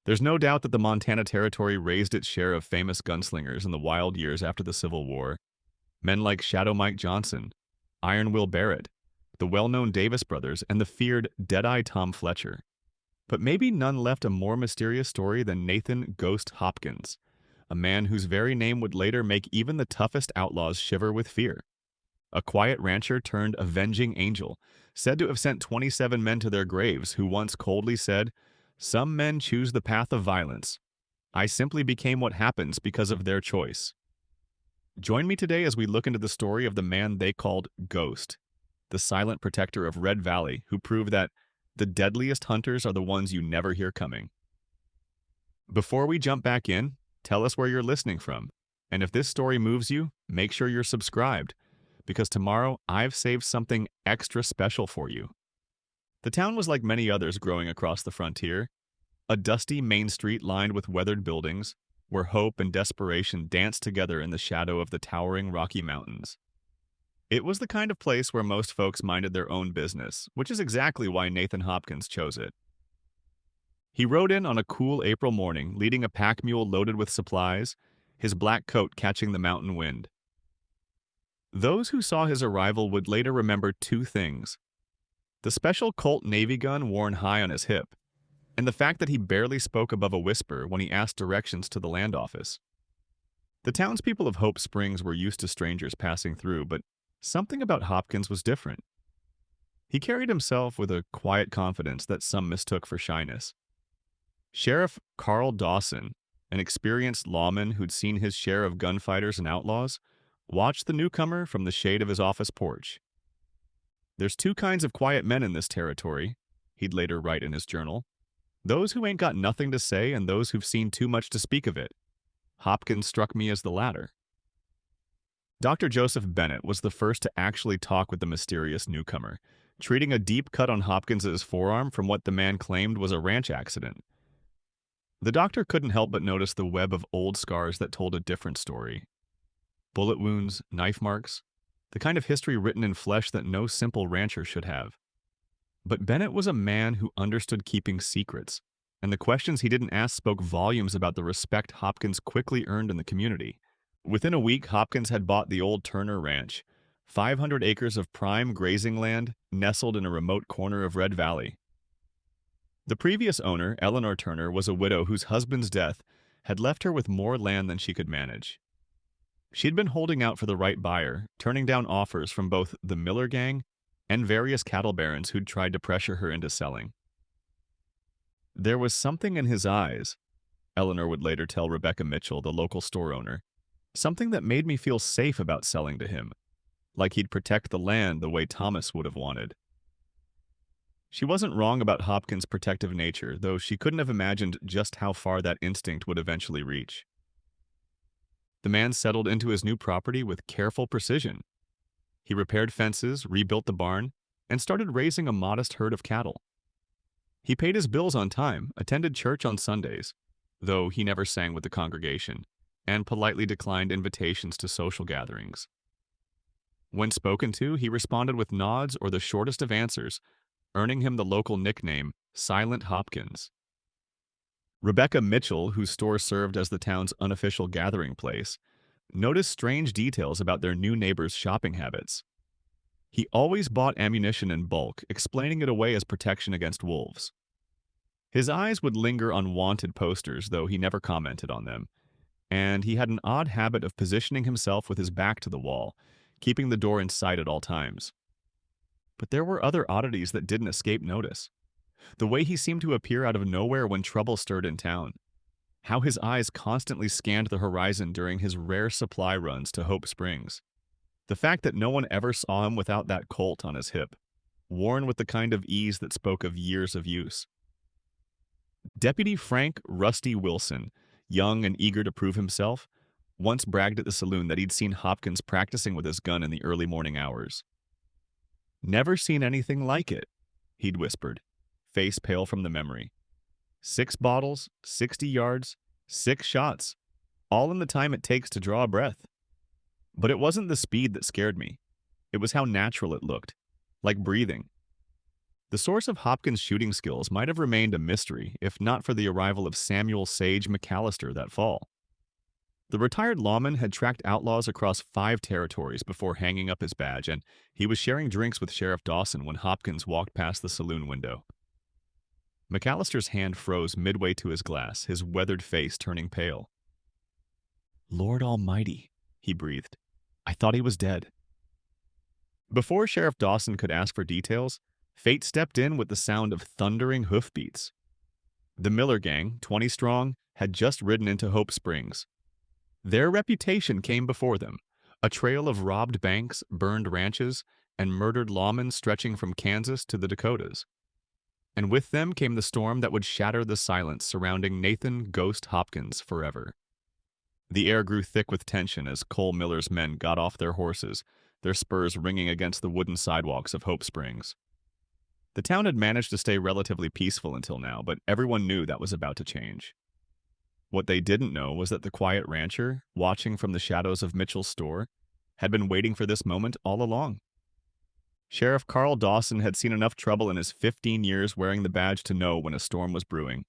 There's no doubt that the Montana Territory raised its share of famous gunslingers in the wild years after the Civil War. Men like Shadow Mike Johnson, Iron Will Barrett, the well-known Davis brothers, and the feared Deadeye Tom Fletcher. But maybe none left a more mysterious story than Nathan Ghost Hopkins, a man whose very name would later make even the toughest outlaws shiver with fear. A quiet rancher turned avenging angel, said to have sent 27 men to their graves, who once coldly said, "Some men choose the path of violence. I simply became what happens because of their choice." Join me today as we look into the story of the man they called Ghost, the silent protector of Red Valley, who proved that the deadliest hunters are the ones you never hear coming. Before we jump back in, tell us where you're listening from. And if this story moves you, make sure you're subscribed, because tomorrow I've saved something extra special for you. The town was like many others growing across the frontier, a dusty main street lined with weathered buildings, where hope and desperation danced together in the shadow of the towering Rocky Mountains. It was the kind of place where most folks minded their own business, which is exactly why Nathan Hopkins chose it. He rode in on a cool April morning, leading a pack mule loaded with supplies, his black coat catching the mountain wind. Those who saw his arrival would later remember two things: the special Colt Navy gun worn high on his hip, and the fact that he barely spoke above a whisper when he asked directions to the land office. The townspeople of Hope Springs were used to strangers passing through, but something about Hopkins was different. He carried himself with a quiet confidence that some mistook for shyness. Sheriff Carl Dawson, an experienced lawman who'd seen his share of gunfighters and outlaws, watched the newcomer from the shade of his office porch. "There's two kinds of quiet men in this territory," he'd later write in his journal. "Those who ain't got nothing to say and those who've seen too much to speak of it. Hopkins struck me as the latter." Dr. Joseph Bennett was the first to actually talk with the mysterious newcomer, treating a deep cut on Hopkins's forearm from what the man claimed was a ranch accident. The doctor couldn't help but notice the web of old scars that told a different story. Bullet wounds, knife marks, the kind of history written in flesh that no simple rancher should have. But Bennett was a man who understood keeping secrets, and the questions he didn't ask spoke volumes about the respect Hopkins quickly earned in the community. Within a week, Hopkins had bought the old Turner Ranch, 500 acres of prime grazing land nestled in a remote corner of Red Valley. The previous owner, Eleanor Turner, was a widow whose husband's death had left her with more land than she could manage. She'd been holding out for the right buyer, turning down offers from both the Miller gang and various cattle barons who'd tried to pressure her into selling. "There was something in his eyes," Eleanor would later tell Rebecca Mitchell, the local store owner, "something that made me feel safe about selling to him, like he'd protect the land the way Thomas would have wanted." She wasn't wrong about Hopkins' protective nature, though she couldn't have imagined just how far that instinct would eventually reach. The man settled into his new property with careful precision. He repaired fences, rebuilt the barn, and started raising a modest herd of cattle. He paid his bills on time, attended church on Sundays, though he never sang with the congregation, and politely declined invitations to social gatherings. When spoken to, he responded with nods or the shortest of answers, earning him the local nickname, Silent Hopkins. Rebecca Mitchell, whose store served as the town's unofficial gathering place, noticed strange details about their new neighbor's shopping habits. He always bought ammunition in bulk, explaining it away as protection against wolves. His eyes would linger on wanted posters, though he never commented on them, and he had an odd habit of positioning himself with his back to the wall, keeping the door in sight at all times. But there were other oddities that didn't escape notice. The way he seemed to appear out of nowhere when trouble stirred in town. How his eyes constantly scanned the horizon during his rare supply runs to Hope Springs. The fact that no one ever saw him without that Colt on his hip, worn with the kind of ease that spoke of years of use. Deputy Frank Rusty Wilson, young and eager to prove himself, once bragged at the saloon that he'd seen Hopkins practicing with his gun in the early morning hours. "Never seen anything like it," he'd whispered, face pale from the memory. 6 bottles, 60 yards, 6 shots, all in the time it takes to draw a breath. But it wasn't the speed that scared me. It was how natural it looked, like breathing. The source of Hopkins' shooting skills might have remained a mystery if not for the arrival of Samuel Sage McAllister that fall. The retired lawman had tracked outlaws across 5 territories before hanging up his badge, and he was sharing drinks with Sheriff Dawson when Hopkins walked past the saloon window. McAllister's hand froze midway to his glass, his weathered face turning pale. "Lord Almighty," he breathed. "I thought he was dead." Before Sheriff Dawson could ask for details, fate stepped in with the sound of thundering hoofbeats. The Miller gang, 20 strong, had just ridden into Hope Springs. Their reputation came before them, a trail of robbed banks, burned ranches, and murdered lawmen stretching from Kansas to the Dakotas. And with them came the storm that would shatter the silence surrounding Nathan Ghost Hopkins forever. The air grew thick with tension as Cole Miller's men got off their horses, their spurs ringing against the wooden sidewalks of Hope Springs. The town had managed to stay relatively peaceful until now, but everyone knew that was about to change. What they didn't know was that the quiet rancher, watching from the shadows of Mitchell's store, had been waiting for this moment all along. Sheriff Carl Dawson had seen enough trouble in his 15 years wearing the badge to know when a storm was brewing.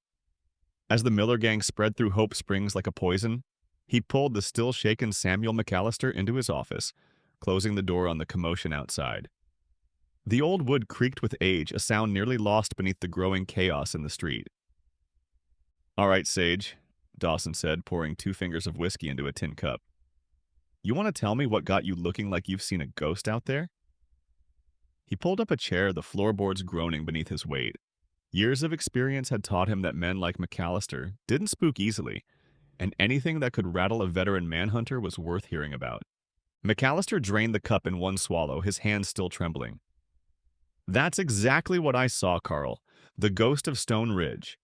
As the Miller gang spread through Hope Springs like a poison, he pulled the still-shaken Samuel McAllister into his office, closing the door on the commotion outside. The old wood creaked with age, a sound nearly lost beneath the growing chaos in the street. "All right, Sage," Dawson said, pouring 2 fingers of whiskey into a tin cup. "You want to tell me what got you looking like you've seen a ghost out there?" He pulled up a chair, the floorboards groaning beneath his weight. Years of experience had taught him that men like McAllister didn't spook easily, and anything that could rattle a veteran manhunter was worth hearing about. McAllister drained the cup in one swallow, his hands still trembling. "That's exactly what I saw, Carl. The ghost of Stone Ridge."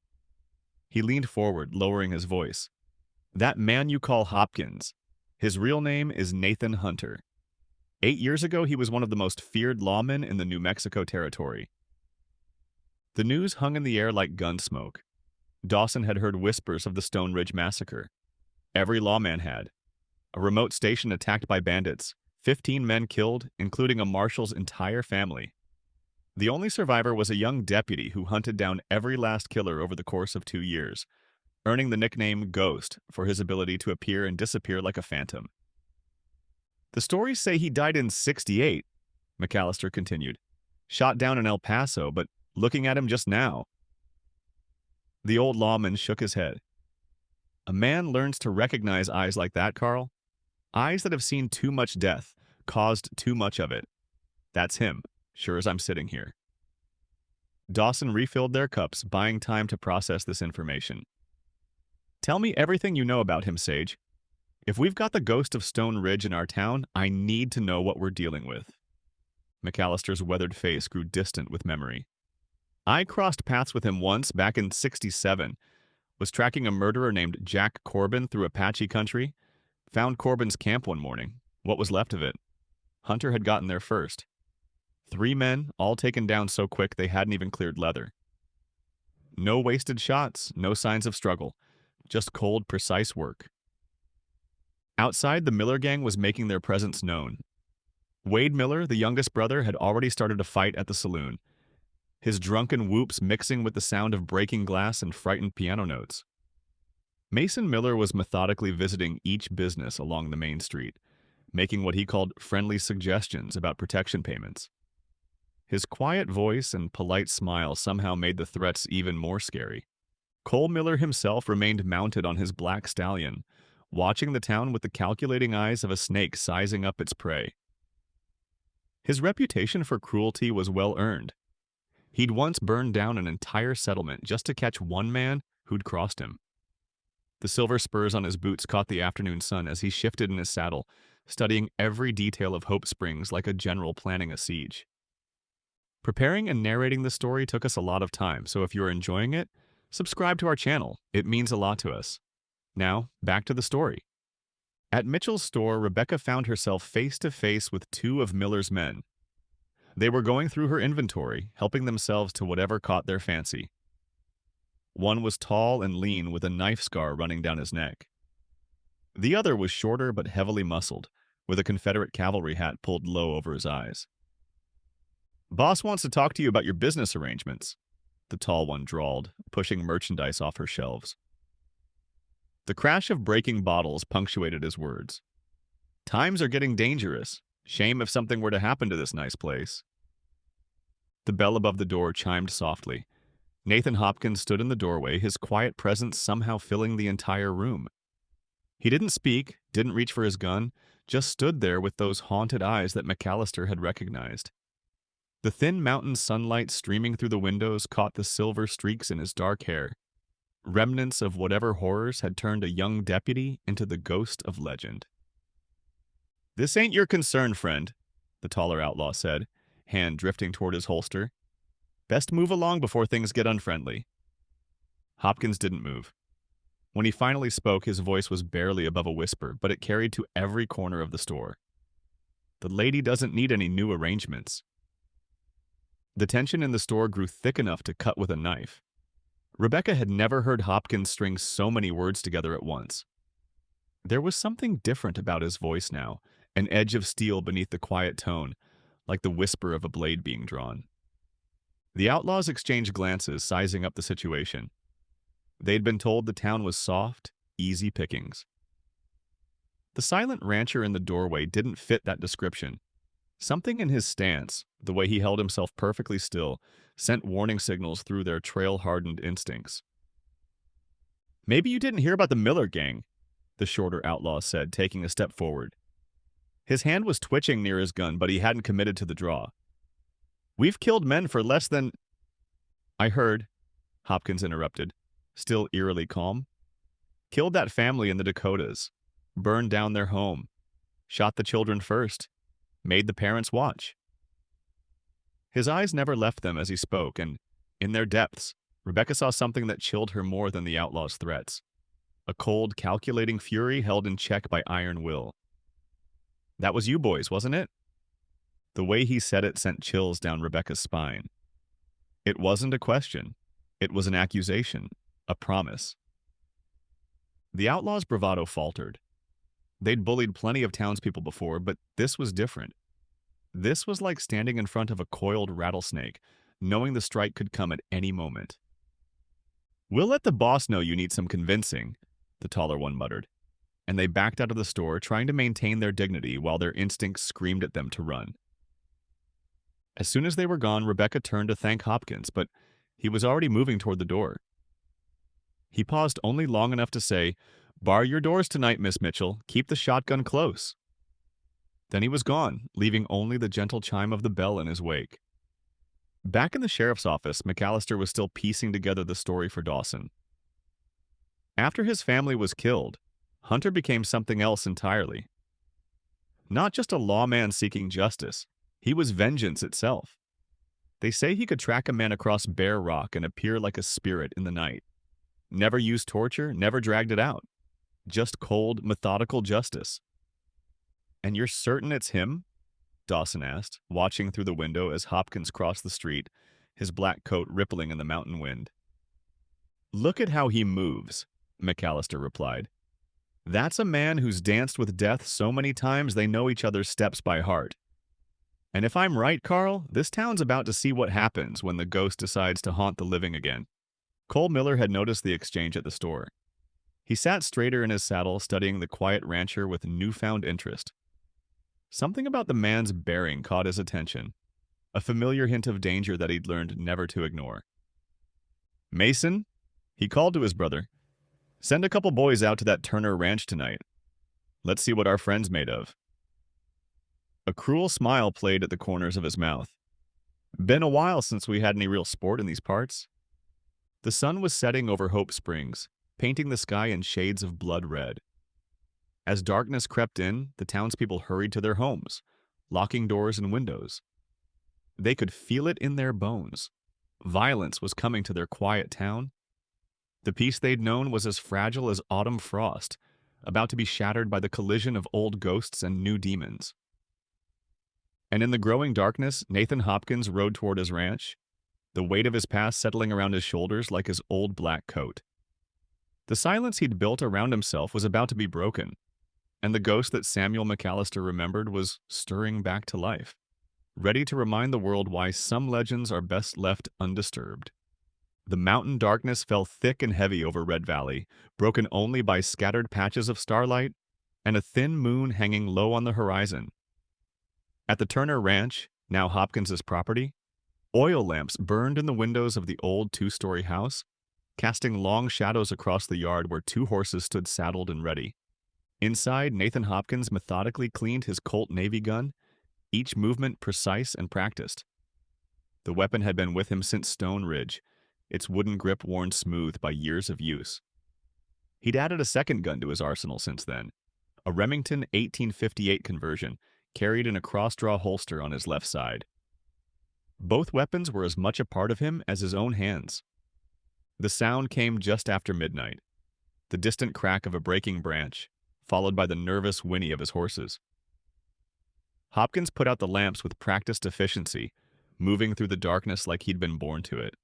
He leaned forward, lowering his voice. "That man you call Hopkins. His real name is Nathan Hunter. 8 years ago, he was one of the most feared lawmen in the New Mexico Territory." The news hung in the air like gun smoke. Dawson had heard whispers of the Stone Ridge massacre. Every lawman had. A remote station attacked by bandits, 15 men killed, including a marshal's entire family. The only survivor was a young deputy who hunted down every last killer over the course of 2 years, earning the nickname Ghost for his ability to appear and disappear like a phantom. "The stories say he died in '68, McAllister continued. "Shot down in El Paso, but looking at him just now." The old lawman shook his head. "A man learns to recognize eyes like that, Carl. Eyes that have seen too much death, caused too much of it. That's him, sure as I'm sitting here." Dawson refilled their cups, buying time to process this information. "Tell me everything you know about him, Sage. If we've got the ghost of Stone Ridge in our town, I need to know what we're dealing with." McAllister's weathered face grew distant with memory. "I crossed paths with him once back in '67. Was tracking a murderer named Jack Corbin through Apache country. Found Corbin's camp one morning. What was left of it. Hunter had gotten there first. 3 men, all taken down so quick they hadn't even cleared leather. No wasted shots, no signs of struggle. Just cold, precise work." Outside, the Miller gang was making their presence known. Wade Miller, the youngest brother, had already started a fight at the saloon, his drunken whoops mixing with the sound of breaking glass and frightened piano notes. Mason Miller was methodically visiting each business along the main street, making what he called friendly suggestions about protection payments. His quiet voice and polite smile somehow made the threats even more scary. Cole Miller himself remained mounted on his black stallion, watching the town with the calculating eyes of a snake sizing up its prey. His reputation for cruelty was well earned. He'd once burned down an entire settlement just to catch one man who'd crossed him. The silver spurs on his boots caught the afternoon sun as he shifted in his saddle, studying every detail of Hope Springs like a general planning a siege. Preparing and narrating the story took us a lot of time, so if you're enjoying it, subscribe to our channel. It means a lot to us. Now, back to the story. At Mitchell's store, Rebecca found herself face to face with 2 of Miller's men. They were going through her inventory, helping themselves to whatever caught their fancy. One was tall and lean with a knife scar running down his neck. The other was shorter but heavily muscled, with a Confederate cavalry hat pulled low over his eyes. Boss wants to talk to you about your business arrangements, the tall one drawled, pushing merchandise off her shelves. The crash of breaking bottles punctuated his words. Times are getting dangerous. Shame if something were to happen to this nice place. The bell above the door chimed softly. Nathan Hopkins stood in the doorway, his quiet presence somehow filling the entire room. He didn't speak, didn't reach for his gun, just stood there with those haunted eyes that McAllister had recognized. The thin mountain sunlight streaming through the windows caught the silver streaks in his dark hair, remnants of whatever horrors had turned a young deputy into the ghost of legend. "This ain't your concern, friend," the taller outlaw said, hand drifting toward his holster. "Best move along before things get unfriendly." Hopkins didn't move. When he finally spoke, his voice was barely above a whisper, but it carried to every corner of the store. "The lady doesn't need any new arrangements." The tension in the store grew thick enough to cut with a knife. Rebecca had never heard Hopkins string so many words together at once. There was something different about his voice now, an edge of steel beneath the quiet tone, like the whisper of a blade being drawn. The outlaws exchanged glances, sizing up the situation. They'd been told the town was soft, easy pickings. The silent rancher in the doorway didn't fit that description. Something in his stance, the way he held himself perfectly still, sent warning signals through their trail-hardened instincts. "Maybe you didn't hear about the Miller gang," the shorter outlaw said, taking a step forward. His hand was twitching near his gun, but he hadn't committed to the draw. "We've killed men for less than—" "I heard," Hopkins interrupted, still eerily calm. "Killed that family in the Dakotas, burned down their home, shot the children first, made the parents watch." His eyes never left them as he spoke, and, in their depths, Rebecca saw something that chilled her more than the outlaw's threats. A cold, calculating fury held in check by iron will. "That was you boys, wasn't it?" The way he said it sent chills down Rebecca's spine. It wasn't a question. It was an accusation, a promise. The outlaw's bravado faltered. They'd bullied plenty of townspeople before, but this was different. This was like standing in front of a coiled rattlesnake, knowing the strike could come at any moment. "We'll let the boss know you need some convincing," the taller one muttered, and they backed out of the store, trying to maintain their dignity while their instincts screamed at them to run. As soon as they were gone, Rebecca turned to thank Hopkins, but he was already moving toward the door. He paused only long enough to say, "Bar your doors tonight, Miss Mitchell. Keep the shotgun close." Then he was gone, leaving only the gentle chime of the bell in his wake. Back in the sheriff's office, McAllister was still piecing together the story for Dawson. After his family was killed, Hunter became something else entirely. Not just a lawman seeking justice, he was vengeance itself. They say he could track a man across bare rock and appear like a spirit in the night. Never used torture, never dragged it out. Just cold, methodical justice. "And you're certain it's him?" Dawson asked, watching through the window as Hopkins crossed the street, his black coat rippling in the mountain wind. "Look at how he moves," McAllister replied. "That's a man who's danced with death so many times they know each other's steps by heart. And if I'm right, Carl, this town's about to see what happens when the ghost decides to haunt the living again." Cole Miller had noticed the exchange at the store. He sat straighter in his saddle, studying the quiet rancher with newfound interest. Something about the man's bearing caught his attention, a familiar hint of danger that he'd learned never to ignore. "Mason," he called to his brother, "send a couple boys out to that Turner ranch tonight. Let's see what our friend's made of." A cruel smile played at the corners of his mouth. "Been a while since we had any real sport in these parts." The sun was setting over Hope Springs, painting the sky in shades of blood red. As darkness crept in, the townspeople hurried to their homes, locking doors and windows. They could feel it in their bones. Violence was coming to their quiet town. The peace they'd known was as fragile as autumn frost, about to be shattered by the collision of old ghosts and new demons. And in the growing darkness, Nathan Hopkins rode toward his ranch, the weight of his past settling around his shoulders like his old black coat. The silence he'd built around himself was about to be broken, and the ghost that Samuel McAllister remembered was stirring back to life. ready to remind the world why some legends are best left undisturbed. The mountain darkness fell thick and heavy over Red Valley, broken only by scattered patches of starlight and a thin moon hanging low on the horizon. At the Turner Ranch, now Hopkins's property, oil lamps burned in the windows of the old two-story house, casting long shadows across the yard where two horses stood saddled and ready. Inside, Nathan Hopkins methodically cleaned his Colt Navy gun, each movement precise and practiced. The weapon had been with him since Stone Ridge, its wooden grip worn smooth by years of use. He'd added a second gun to his arsenal since then, a Remington 1858 conversion, carried in a cross-draw holster on his left side. Both weapons were as much a part of him as his own hands. The sound came just after midnight, the distant crack of a breaking branch, followed by the nervous whinny of his horses. Hopkins put out the lamps with practiced efficiency, moving through the darkness like he'd been born to it.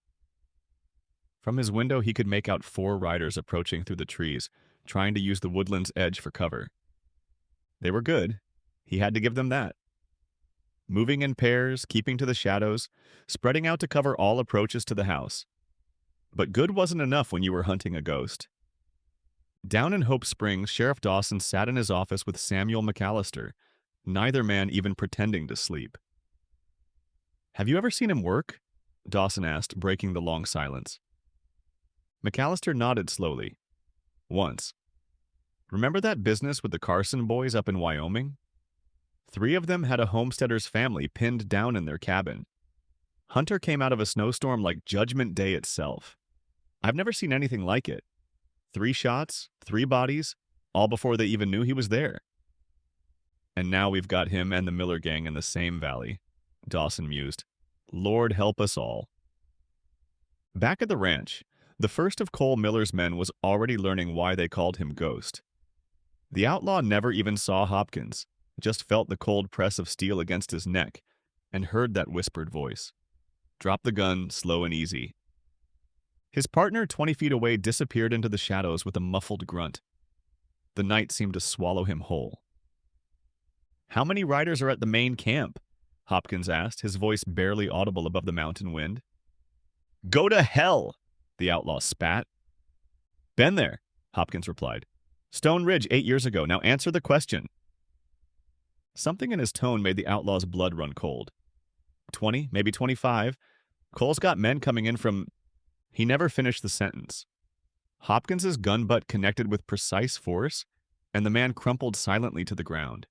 From his window, he could make out 4 riders approaching through the trees, trying to use the woodland's edge for cover. They were good. He had to give them that. Moving in pairs, keeping to the shadows, spreading out to cover all approaches to the house. But good wasn't enough when you were hunting a ghost. Down in Hope Springs, Sheriff Dawson sat in his office with Samuel McAllister, neither man even pretending to sleep. "Have you ever seen him work?" Dawson asked, breaking the long silence. McAllister nodded slowly. "Once. Remember that business with the Carson boys up in Wyoming? 3 of them had a homesteader's family pinned down in their cabin. Hunter came out of a snowstorm like Judgment Day itself. I've never seen anything like it. 3 shots, 3 bodies, all before they even knew he was there. And now we've got him and the Miller gang in the same valley," Dawson mused. "Lord help us all." Back at the ranch, the first of Cole Miller's men was already learning why they called him Ghost. The outlaw never even saw Hopkins, just felt the cold press of steel against his neck, and heard that whispered voice. "Drop the gun, slow and easy." His partner 20 feet away disappeared into the shadows with a muffled grunt. The night seemed to swallow him whole. "How many riders are at the main camp?" Hopkins asked, his voice barely audible above the mountain wind. "Go to hell!" the outlaw spat. "Been there," Hopkins replied. "Stone Ridge 8 years ago. Now answer the question." Something in his tone made the outlaw's blood run cold. 20, maybe 25. Cole's got men coming in from... He never finished the sentence. Hopkins's gun butt connected with precise force, and the man crumpled silently to the ground.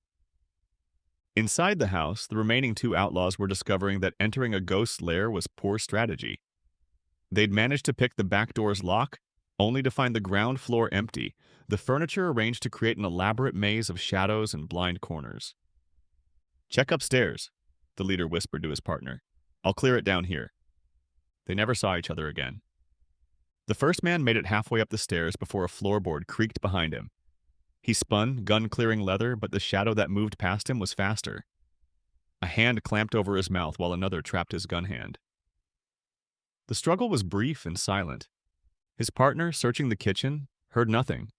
Inside the house, the remaining 2 outlaws were discovering that entering a ghost's lair was poor strategy. They'd managed to pick the back door's lock, only to find the ground floor empty, the furniture arranged to create an elaborate maze of shadows and blind corners. "Check upstairs," the leader whispered to his partner. "I'll clear it down here." They never saw each other again. The first man made it halfway up the stairs before a floorboard creaked behind him. He spun, gun-clearing leather, but the shadow that moved past him was faster. A hand clamped over his mouth while another trapped his gun hand. The struggle was brief and silent. His partner, searching the kitchen, heard nothing.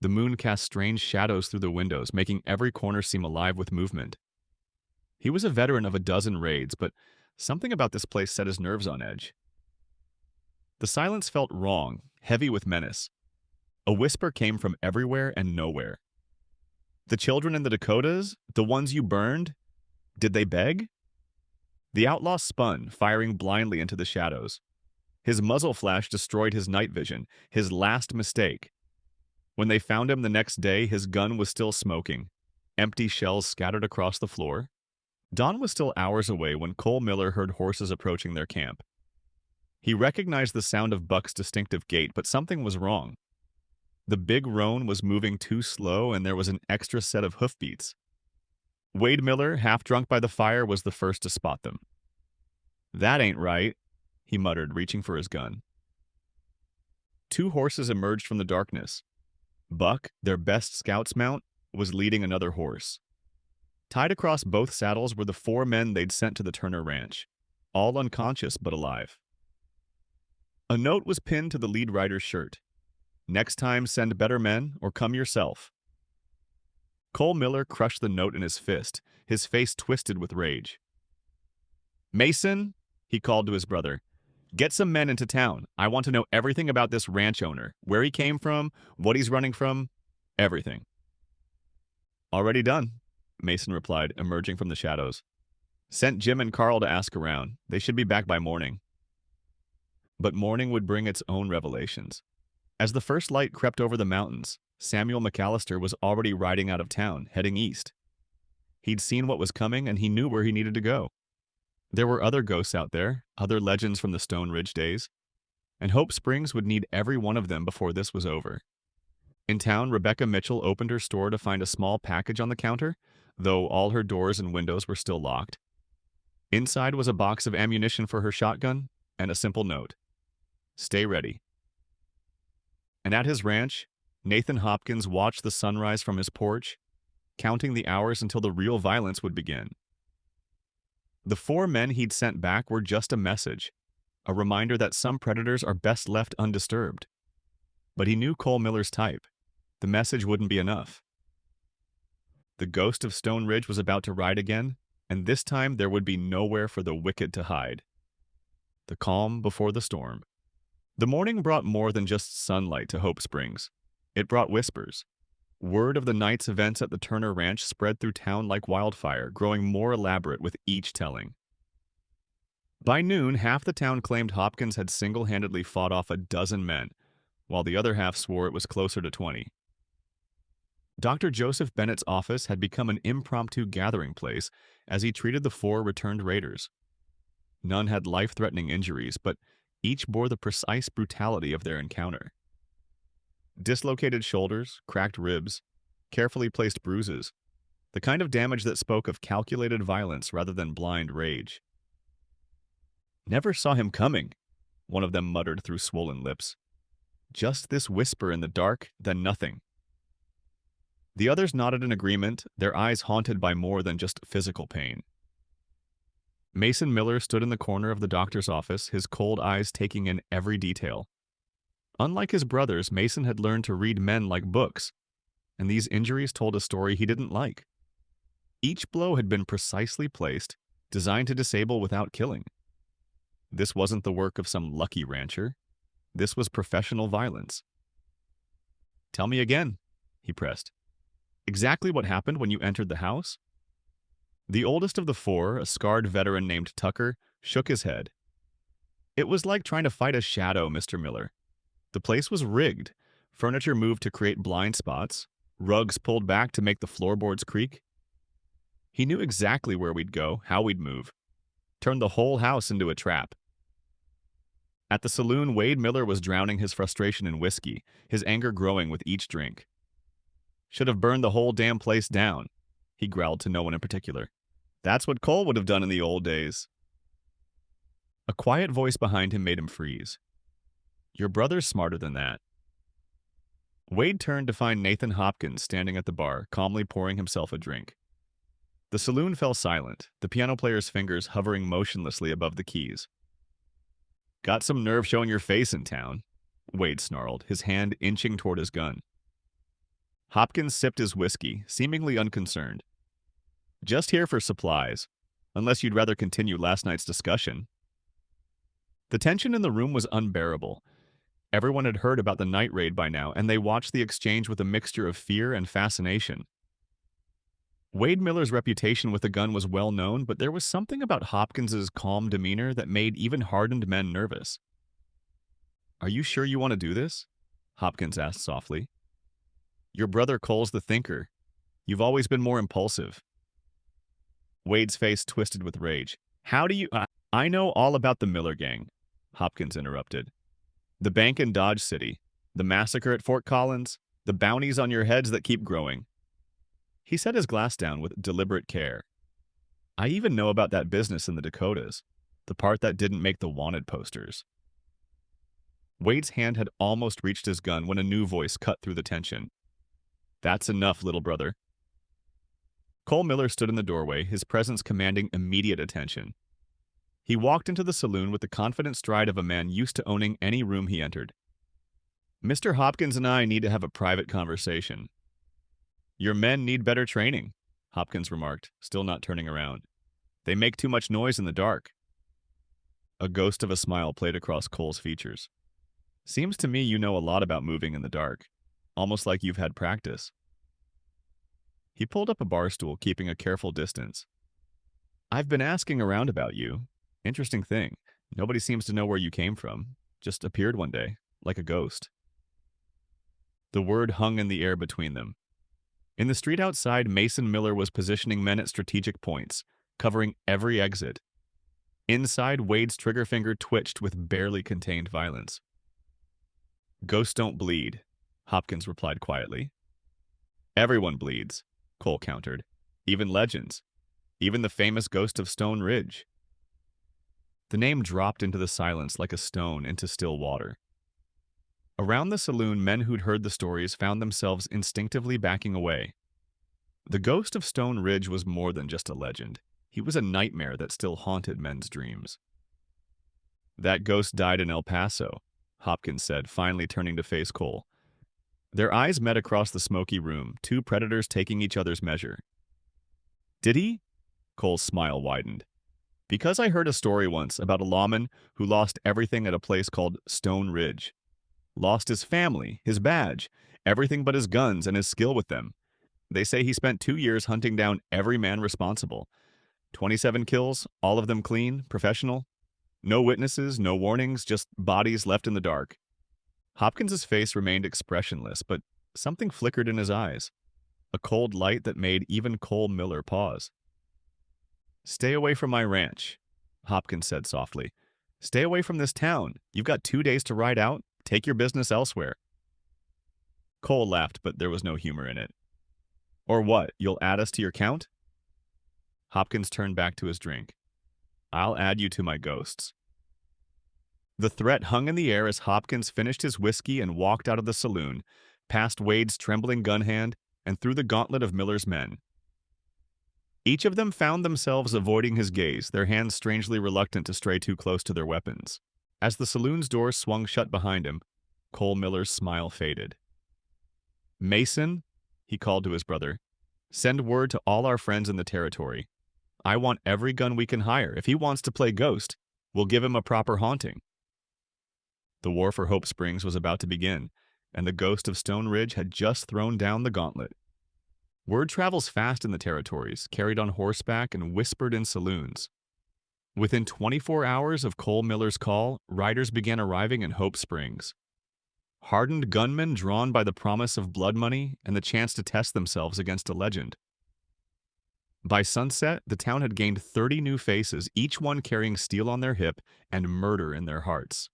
The moon cast strange shadows through the windows, making every corner seem alive with movement. He was a veteran of a dozen raids, but something about this place set his nerves on edge. The silence felt wrong, heavy with menace. A whisper came from everywhere and nowhere. "The children in the Dakotas? The ones you burned? Did they beg?" The outlaw spun, firing blindly into the shadows. His muzzle flash destroyed his night vision, his last mistake. When they found him the next day, his gun was still smoking, empty shells scattered across the floor. Dawn was still hours away when Cole Miller heard horses approaching their camp. He recognized the sound of Buck's distinctive gait, but something was wrong. The big roan was moving too slow, and there was an extra set of hoofbeats. Wade Miller, half drunk by the fire, was the first to spot them. "That ain't right," he muttered, reaching for his gun. 2 horses emerged from the darkness. Buck, their best scout's mount, was leading another horse. Tied across both saddles were the 4 men they'd sent to the Turner Ranch, all unconscious but alive. A note was pinned to the lead rider's shirt. "Next time, send better men or come yourself." Cole Miller crushed the note in his fist, his face twisted with rage. Mason, he called to his brother, get some men into town. I want to know everything about this ranch owner, where he came from, what he's running from, everything. Already done, Mason replied, emerging from the shadows. Sent Jim and Carl to ask around. They should be back by morning. But morning would bring its own revelations. As the first light crept over the mountains, Samuel McAllister was already riding out of town, heading east. He'd seen what was coming, and he knew where he needed to go. There were other ghosts out there, other legends from the Stone Ridge days, and Hope Springs would need every one of them before this was over. In town, Rebecca Mitchell opened her store to find a small package on the counter, though all her doors and windows were still locked. Inside was a box of ammunition for her shotgun and a simple note. Stay ready. And at his ranch, Nathan Hopkins watched the sunrise from his porch, counting the hours until the real violence would begin. The 4 men he'd sent back were just a message, a reminder that some predators are best left undisturbed. But he knew Cole Miller's type. The message wouldn't be enough. The ghost of Stone Ridge was about to ride again, and this time there would be nowhere for the wicked to hide. The calm before the storm. The morning brought more than just sunlight to Hope Springs. It brought whispers. Word of the night's events at the Turner Ranch spread through town like wildfire, growing more elaborate with each telling. By noon, half the town claimed Hopkins had single-handedly fought off a dozen men, while the other half swore it was closer to 20. Dr. Joseph Bennett's office had become an impromptu gathering place as he treated the 4 returned raiders. None had life-threatening injuries, but each bore the precise brutality of their encounter. Dislocated shoulders, cracked ribs, carefully placed bruises, the kind of damage that spoke of calculated violence rather than blind rage. Never saw him coming, one of them muttered through swollen lips. Just this whisper in the dark, then nothing. The others nodded in agreement, their eyes haunted by more than just physical pain. Mason Miller stood in the corner of the doctor's office, his cold eyes taking in every detail. Unlike his brothers, Mason had learned to read men like books, and these injuries told a story he didn't like. Each blow had been precisely placed, designed to disable without killing. This wasn't the work of some lucky rancher. This was professional violence. Tell me again, he pressed. Exactly what happened when you entered the house? The oldest of the 4, a scarred veteran named Tucker, shook his head. It was like trying to fight a shadow, Mr. Miller. The place was rigged, furniture moved to create blind spots, rugs pulled back to make the floorboards creak. He knew exactly where we'd go, how we'd move. Turned the whole house into a trap. At the saloon, Wade Miller was drowning his frustration in whiskey, his anger growing with each drink. Should have burned the whole damn place down, he growled to no one in particular. That's what Cole would have done in the old days. A quiet voice behind him made him freeze. Your brother's smarter than that. Wade turned to find Nathan Hopkins standing at the bar, calmly pouring himself a drink. The saloon fell silent, the piano player's fingers hovering motionlessly above the keys. Got some nerve showing your face in town, Wade snarled, his hand inching toward his gun. Hopkins sipped his whiskey, seemingly unconcerned. Just here for supplies, unless you'd rather continue last night's discussion. The tension in the room was unbearable. Everyone had heard about the night raid by now, and they watched the exchange with a mixture of fear and fascination. Wade Miller's reputation with the gun was well known, but there was something about Hopkins's calm demeanor that made even hardened men nervous. Are you sure you want to do this? Hopkins asked softly. Your brother Cole's the thinker. You've always been more impulsive. Wade's face twisted with rage. How do you... I know all about the Miller gang, Hopkins interrupted. The bank in Dodge City, the massacre at Fort Collins, the bounties on your heads that keep growing. He set his glass down with deliberate care. I even know about that business in the Dakotas, the part that didn't make the wanted posters. Wade's hand had almost reached his gun when a new voice cut through the tension. That's enough, little brother. Cole Miller stood in the doorway, his presence commanding immediate attention. He walked into the saloon with the confident stride of a man used to owning any room he entered. Mr. Hopkins and I need to have a private conversation. Your men need better training, Hopkins remarked, still not turning around. They make too much noise in the dark. A ghost of a smile played across Cole's features. Seems to me you know a lot about moving in the dark. Almost like you've had practice. He pulled up a bar stool, keeping a careful distance. I've been asking around about you. Interesting thing. Nobody seems to know where you came from. Just appeared one day, like a ghost. The word hung in the air between them. In the street outside, Mason Miller was positioning men at strategic points, covering every exit. Inside, Wade's trigger finger twitched with barely contained violence. Ghosts don't bleed, Hopkins replied quietly. Everyone bleeds, Cole countered. Even legends. Even the famous ghost of Stone Ridge. The name dropped into the silence like a stone into still water. Around the saloon, men who'd heard the stories found themselves instinctively backing away. The ghost of Stone Ridge was more than just a legend. He was a nightmare that still haunted men's dreams. That ghost died in El Paso, Hopkins said, finally turning to face Cole. Their eyes met across the smoky room, two predators taking each other's measure. Did he? Cole's smile widened. Because I heard a story once about a lawman who lost everything at a place called Stone Ridge. Lost his family, his badge, everything but his guns and his skill with them. They say he spent 2 years hunting down every man responsible. 27 kills, all of them clean, professional. No witnesses, no warnings, just bodies left in the dark. Hopkins's face remained expressionless, but something flickered in his eyes. A cold light that made even Cole Miller pause. Stay away from my ranch, Hopkins said softly. Stay away from this town. You've got 2 days to ride out. Take your business elsewhere. Cole laughed, but there was no humor in it. Or what, you'll add us to your count? Hopkins turned back to his drink. I'll add you to my ghosts. The threat hung in the air as Hopkins finished his whiskey and walked out of the saloon, past Wade's trembling gun hand, and through the gauntlet of Miller's men. Each of them found themselves avoiding his gaze, their hands strangely reluctant to stray too close to their weapons. As the saloon's door swung shut behind him, Cole Miller's smile faded. Mason, he called to his brother, send word to all our friends in the territory. I want every gun we can hire. If he wants to play ghost, we'll give him a proper haunting. The war for Hope Springs was about to begin, and the ghost of Stone Ridge had just thrown down the gauntlet. Word travels fast in the territories, carried on horseback and whispered in saloons. Within 24 hours of Cole Miller's call, riders began arriving in Hope Springs. Hardened gunmen drawn by the promise of blood money and the chance to test themselves against a legend. By sunset, the town had gained 30 new faces, each one carrying steel on their hip and murder in their hearts.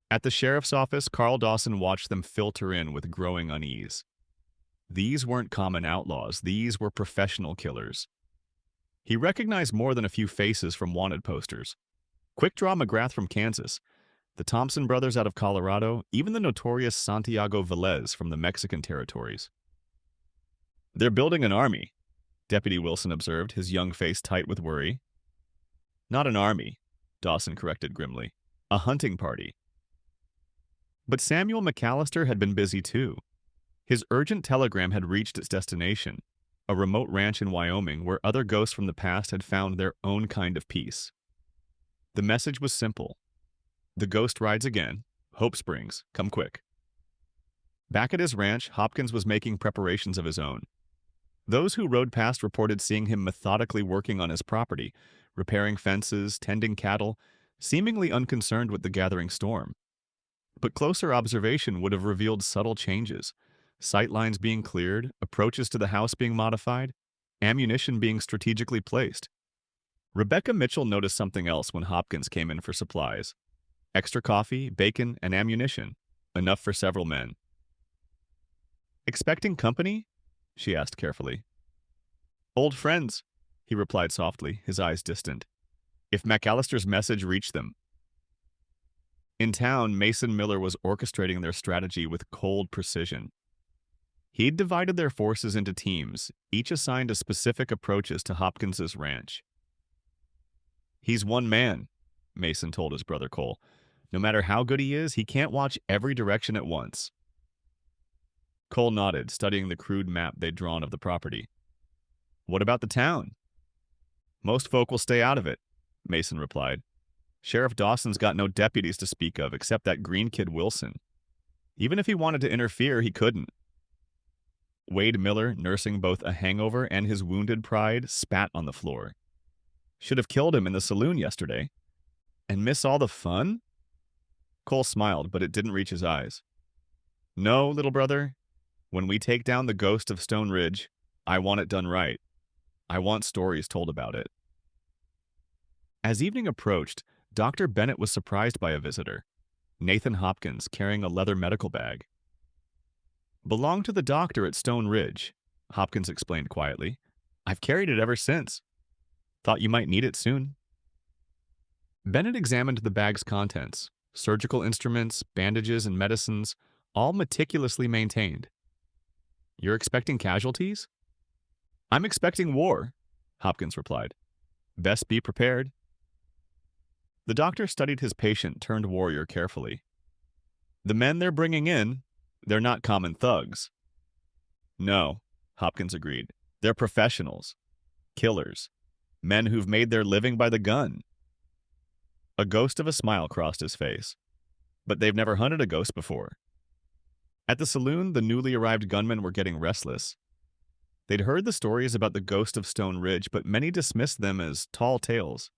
At the sheriff's office, Carl Dawson watched them filter in with growing unease. These weren't common outlaws, these were professional killers. He recognized more than a few faces from wanted posters. Quick Draw McGrath from Kansas, the Thompson brothers out of Colorado, even the notorious Santiago Velez from the Mexican territories. They're building an army, Deputy Wilson observed, his young face tight with worry. Not an army, Dawson corrected grimly. A hunting party. But Samuel McAllister had been busy too. His urgent telegram had reached its destination, a remote ranch in Wyoming where other ghosts from the past had found their own kind of peace. The message was simple. The ghost rides again. Hope Springs, come quick. Back at his ranch, Hopkins was making preparations of his own. Those who rode past reported seeing him methodically working on his property, repairing fences, tending cattle, seemingly unconcerned with the gathering storm. But closer observation would have revealed subtle changes. Sight lines being cleared, approaches to the house being modified, ammunition being strategically placed. Rebecca Mitchell noticed something else when Hopkins came in for supplies. Extra coffee, bacon, and ammunition, enough for several men. Expecting company? She asked carefully. Old friends, he replied softly, his eyes distant. If McAllister's message reached them. In town, Mason Miller was orchestrating their strategy with cold precision. He'd divided their forces into teams, each assigned to specific approaches to Hopkins's ranch. He's one man, Mason told his brother Cole. No matter how good he is, he can't watch every direction at once. Cole nodded, studying the crude map they'd drawn of the property. What about the town? Most folk will stay out of it, Mason replied. Sheriff Dawson's got no deputies to speak of except that green kid Wilson. Even if he wanted to interfere, he couldn't. Wade Miller, nursing both a hangover and his wounded pride, spat on the floor. Should have killed him in the saloon yesterday. And miss all the fun? Cole smiled, but it didn't reach his eyes. No, little brother. When we take down the ghost of Stone Ridge, I want it done right. I want stories told about it. As evening approached, Dr. Bennett was surprised by a visitor, Nathan Hopkins, carrying a leather medical bag. Belonged to the doctor at Stone Ridge, Hopkins explained quietly. I've carried it ever since. Thought you might need it soon. Bennett examined the bag's contents, surgical instruments, bandages, and medicines, all meticulously maintained. You're expecting casualties? I'm expecting war, Hopkins replied. Best be prepared. The doctor studied his patient-turned-warrior carefully. The men they're bringing in, they're not common thugs. No, Hopkins agreed. They're professionals. Killers. Men who've made their living by the gun. A ghost of a smile crossed his face. But they've never hunted a ghost before. At the saloon, the newly arrived gunmen were getting restless. They'd heard the stories about the ghost of Stone Ridge, but many dismissed them as tall tales.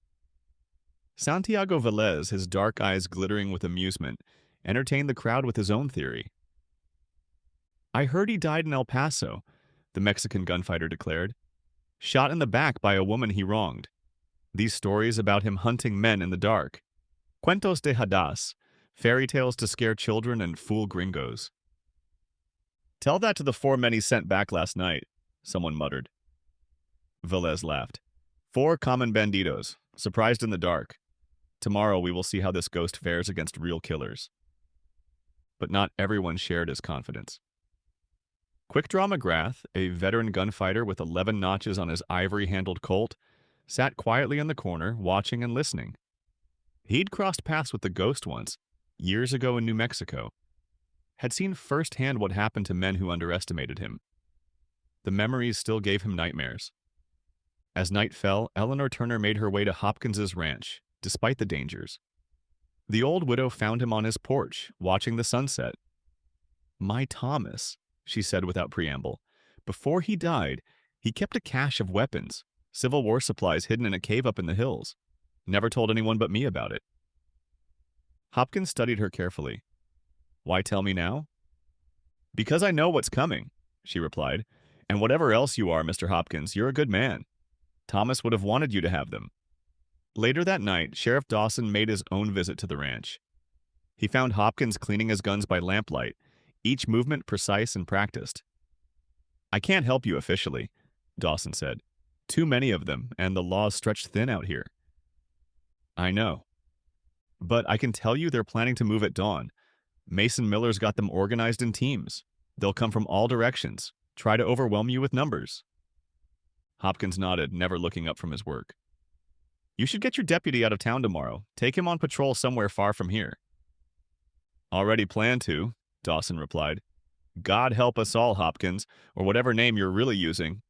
Santiago Velez, his dark eyes glittering with amusement, entertained the crowd with his own theory. I heard he died in El Paso, the Mexican gunfighter declared. Shot in the back by a woman he wronged. These stories about him hunting men in the dark. Cuentos de hadas, fairy tales to scare children and fool gringos. Tell that to the 4 men he sent back last night, someone muttered. Velez laughed. 4 common banditos, surprised in the dark. Tomorrow we will see how this ghost fares against real killers. But not everyone shared his confidence. Quick Draw McGrath, a veteran gunfighter with 11 notches on his ivory-handled Colt, sat quietly in the corner, watching and listening. He'd crossed paths with the ghost once, years ago in New Mexico, had seen firsthand what happened to men who underestimated him. The memories still gave him nightmares. As night fell, Eleanor Turner made her way to Hopkins's ranch, despite the dangers. The old widow found him on his porch, watching the sunset. My Thomas, she said without preamble. Before he died, he kept a cache of weapons, Civil War supplies hidden in a cave up in the hills. Never told anyone but me about it. Hopkins studied her carefully. Why tell me now? Because I know what's coming, she replied. And whatever else you are, Mr. Hopkins, you're a good man. Thomas would have wanted you to have them. Later that night, Sheriff Dawson made his own visit to the ranch. He found Hopkins cleaning his guns by lamplight, each movement precise and practiced. I can't help you officially, Dawson said. Too many of them, and the law's stretched thin out here. I know. But I can tell you they're planning to move at dawn. Mason Miller's got them organized in teams. They'll come from all directions, try to overwhelm you with numbers. Hopkins nodded, never looking up from his work. You should get your deputy out of town tomorrow. Take him on patrol somewhere far from here. Already planned to, Dawson replied. God help us all, Hopkins, or whatever name you're really using.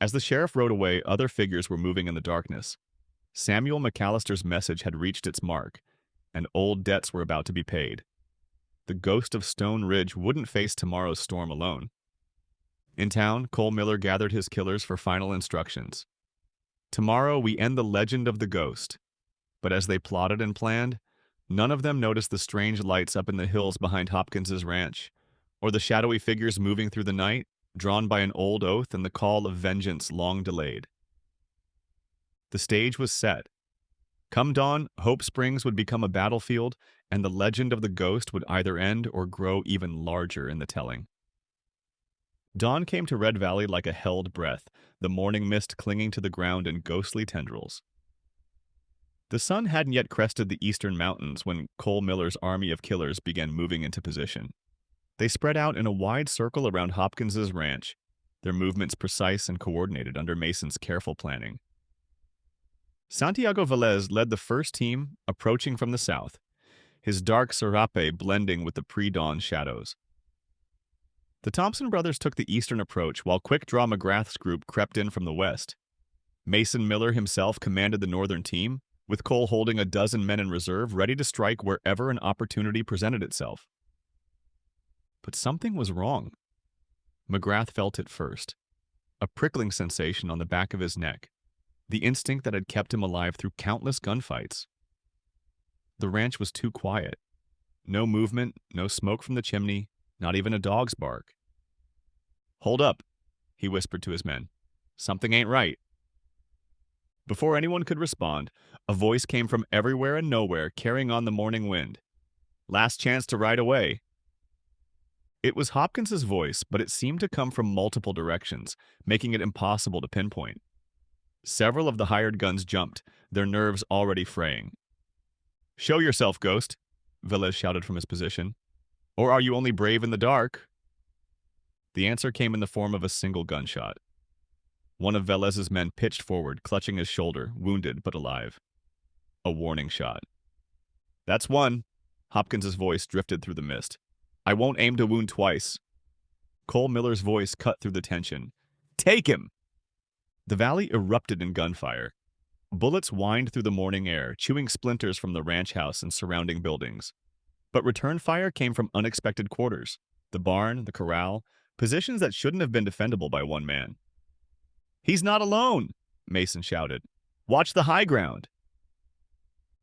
As the sheriff rode away, other figures were moving in the darkness. Samuel McAllister's message had reached its mark, and old debts were about to be paid. The ghost of Stone Ridge wouldn't face tomorrow's storm alone. In town, Cole Miller gathered his killers for final instructions. Tomorrow we end the legend of the ghost. But as they plotted and planned, none of them noticed the strange lights up in the hills behind Hopkins's ranch, or the shadowy figures moving through the night, drawn by an old oath and the call of vengeance long delayed. The stage was set. Come dawn, Hope Springs would become a battlefield, and the legend of the ghost would either end or grow even larger in the telling. Dawn came to Red Valley like a held breath, the morning mist clinging to the ground in ghostly tendrils. The sun hadn't yet crested the eastern mountains when Cole Miller's army of killers began moving into position. They spread out in a wide circle around Hopkins's ranch, their movements precise and coordinated under Mason's careful planning. Santiago Velez led the first team, approaching from the south, his dark serape blending with the pre-dawn shadows. The Thompson brothers took the eastern approach, while Quick Draw McGrath's group crept in from the west. Mason Miller himself commanded the northern team, with Cole holding a dozen men in reserve ready to strike wherever an opportunity presented itself. But something was wrong. McGrath felt it first, a prickling sensation on the back of his neck, the instinct that had kept him alive through countless gunfights. The ranch was too quiet. No movement, no smoke from the chimney, not even a dog's bark. "Hold up," he whispered to his men. "Something ain't right." Before anyone could respond, a voice came from everywhere and nowhere, carrying on the morning wind. "Last chance to ride away." It was Hopkins's voice, but it seemed to come from multiple directions, making it impossible to pinpoint. Several of the hired guns jumped, their nerves already fraying. "Show yourself, Ghost," Velez shouted from his position. "Or are you only brave in the dark?" The answer came in the form of a single gunshot. One of Velez's men pitched forward, clutching his shoulder, wounded but alive. A warning shot. "That's one." Hopkins's voice drifted through the mist. "I won't aim to wound twice." Cole Miller's voice cut through the tension. "Take him!" The valley erupted in gunfire. Bullets whined through the morning air, chewing splinters from the ranch house and surrounding buildings. But return fire came from unexpected quarters. The barn, the corral, positions that shouldn't have been defendable by one man. "He's not alone!" Mason shouted. "Watch the high ground!"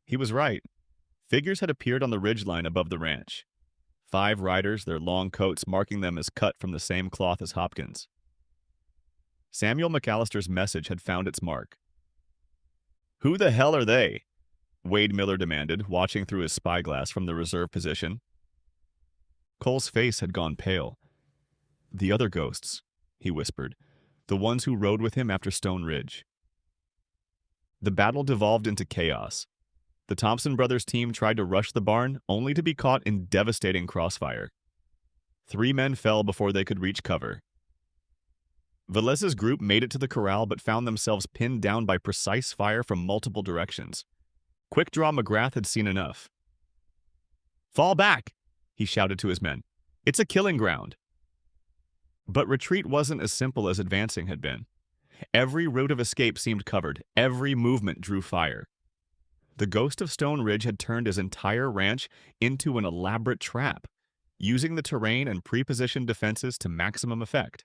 He was right. Figures had appeared on the ridgeline above the ranch. 5 riders, their long coats marking them as cut from the same cloth as Hopkins. Samuel McAllister's message had found its mark. "Who the hell are they?" Wade Miller demanded, watching through his spyglass from the reserve position. Cole's face had gone pale. "The other ghosts," he whispered. "The ones who rode with him after Stone Ridge." The battle devolved into chaos. The Thompson brothers' team tried to rush the barn, only to be caught in devastating crossfire. 3 men fell before they could reach cover. Velez's group made it to the corral but found themselves pinned down by precise fire from multiple directions. Quick Draw McGrath had seen enough. "Fall back!" he shouted to his men. "It's a killing ground." But retreat wasn't as simple as advancing had been. Every route of escape seemed covered. Every movement drew fire. The ghost of Stone Ridge had turned his entire ranch into an elaborate trap, using the terrain and pre-positioned defenses to maximum effect.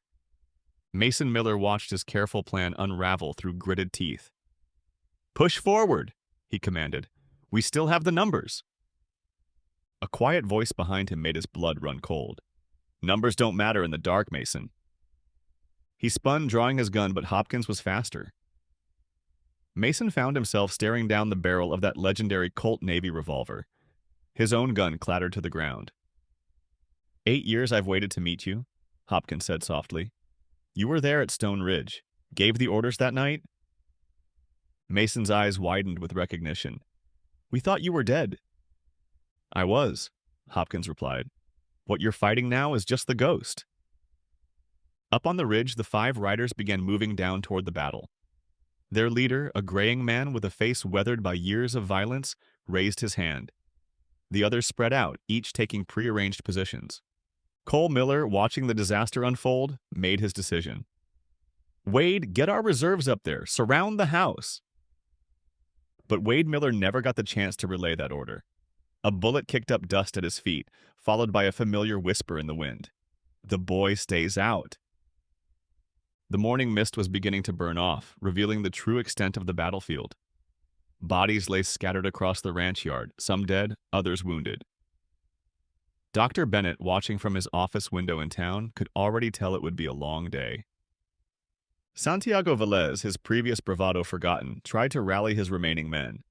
Mason Miller watched his careful plan unravel through gritted teeth. "Push forward," he commanded. "We still have the numbers." A quiet voice behind him made his blood run cold. "Numbers don't matter in the dark, Mason." He spun, drawing his gun, but Hopkins was faster. Mason found himself staring down the barrel of that legendary Colt Navy revolver. His own gun clattered to the ground. 8 years I've waited to meet you," Hopkins said softly. "You were there at Stone Ridge. Gave the orders that night?" Mason's eyes widened with recognition. "We thought you were dead." "I was," Hopkins replied. "What you're fighting now is just the ghost." Up on the ridge, the 5 riders began moving down toward the battle. Their leader, a graying man with a face weathered by years of violence, raised his hand. The others spread out, each taking prearranged positions. Cole Miller, watching the disaster unfold, made his decision. "Wade, get our reserves up there. Surround the house." But Wade Miller never got the chance to relay that order. A bullet kicked up dust at his feet, followed by a familiar whisper in the wind. "The boy stays out." The morning mist was beginning to burn off, revealing the true extent of the battlefield. Bodies lay scattered across the ranch yard, some dead, others wounded. Dr. Bennett, watching from his office window in town, could already tell it would be a long day. Santiago Velez, his previous bravado forgotten, tried to rally his remaining men.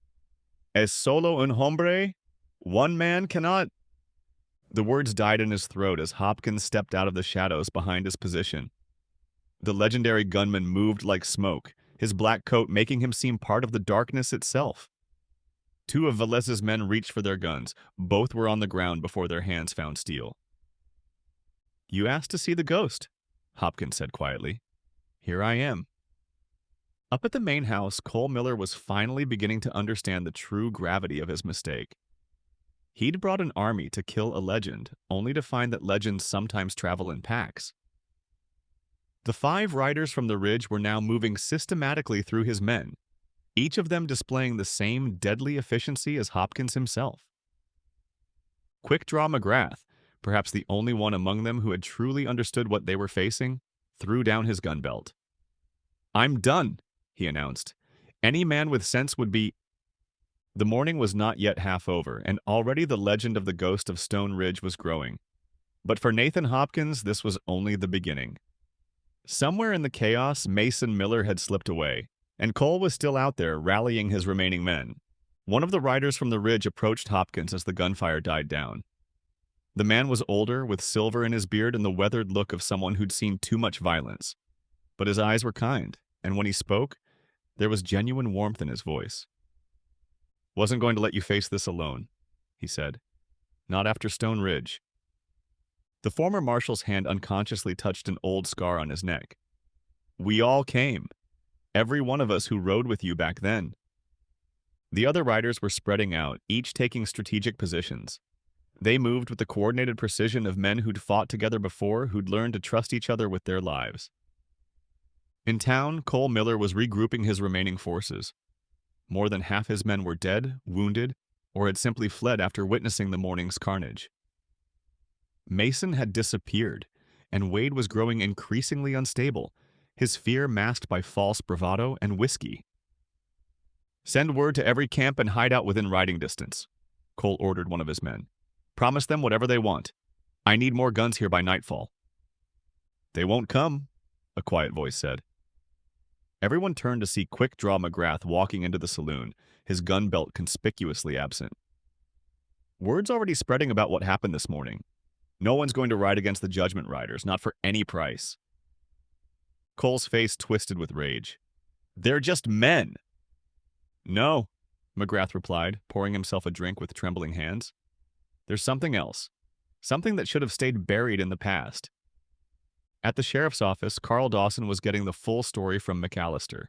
"Es solo un hombre? One man cannot—" The words died in his throat as Hopkins stepped out of the shadows behind his position. The legendary gunman moved like smoke, his black coat making him seem part of the darkness itself. 2 of Velez's men reached for their guns. Both were on the ground before their hands found steel. "You asked to see the ghost," Hopkins said quietly. "Here I am." Up at the main house, Cole Miller was finally beginning to understand the true gravity of his mistake. He'd brought an army to kill a legend, only to find that legends sometimes travel in packs. The 5 riders from the ridge were now moving systematically through his men. each of them displaying the same deadly efficiency as Hopkins himself. Quick Draw McGrath, perhaps the only one among them who had truly understood what they were facing, threw down his gun belt. "I'm done," he announced. "Any man with sense would be—" The morning was not yet half over, and already the legend of the ghost of Stone Ridge was growing. But for Nathan Hopkins, this was only the beginning. Somewhere in the chaos, Mason Miller had slipped away, and Cole was still out there rallying his remaining men. One of the riders from the ridge approached Hopkins as the gunfire died down. The man was older, with silver in his beard and the weathered look of someone who'd seen too much violence. But his eyes were kind, and when he spoke, there was genuine warmth in his voice. "Wasn't going to let you face this alone," he said. "Not after Stone Ridge." The former marshal's hand unconsciously touched an old scar on his neck. "We all came. Every one of us who rode with you back then." The other riders were spreading out, each taking strategic positions. They moved with the coordinated precision of men who'd fought together before, who'd learned to trust each other with their lives. In town, Cole Miller was regrouping his remaining forces. More than half his men were dead, wounded, or had simply fled after witnessing the morning's carnage. Mason had disappeared, and Wade was growing increasingly unstable, his fear masked by false bravado and whiskey. "Send word to every camp and hideout within riding distance," Cole ordered one of his men. "Promise them whatever they want. I need more guns here by nightfall." "They won't come," a quiet voice said. Everyone turned to see Quick Draw McGrath walking into the saloon, his gun belt conspicuously absent. "Word's already spreading about what happened this morning. No one's going to ride against the Judgment Riders, not for any price." Cole's face twisted with rage. "They're just men." "No," McGrath replied, pouring himself a drink with trembling hands. "There's something else. Something that should have stayed buried in the past." At the sheriff's office, Carl Dawson was getting the full story from McAllister.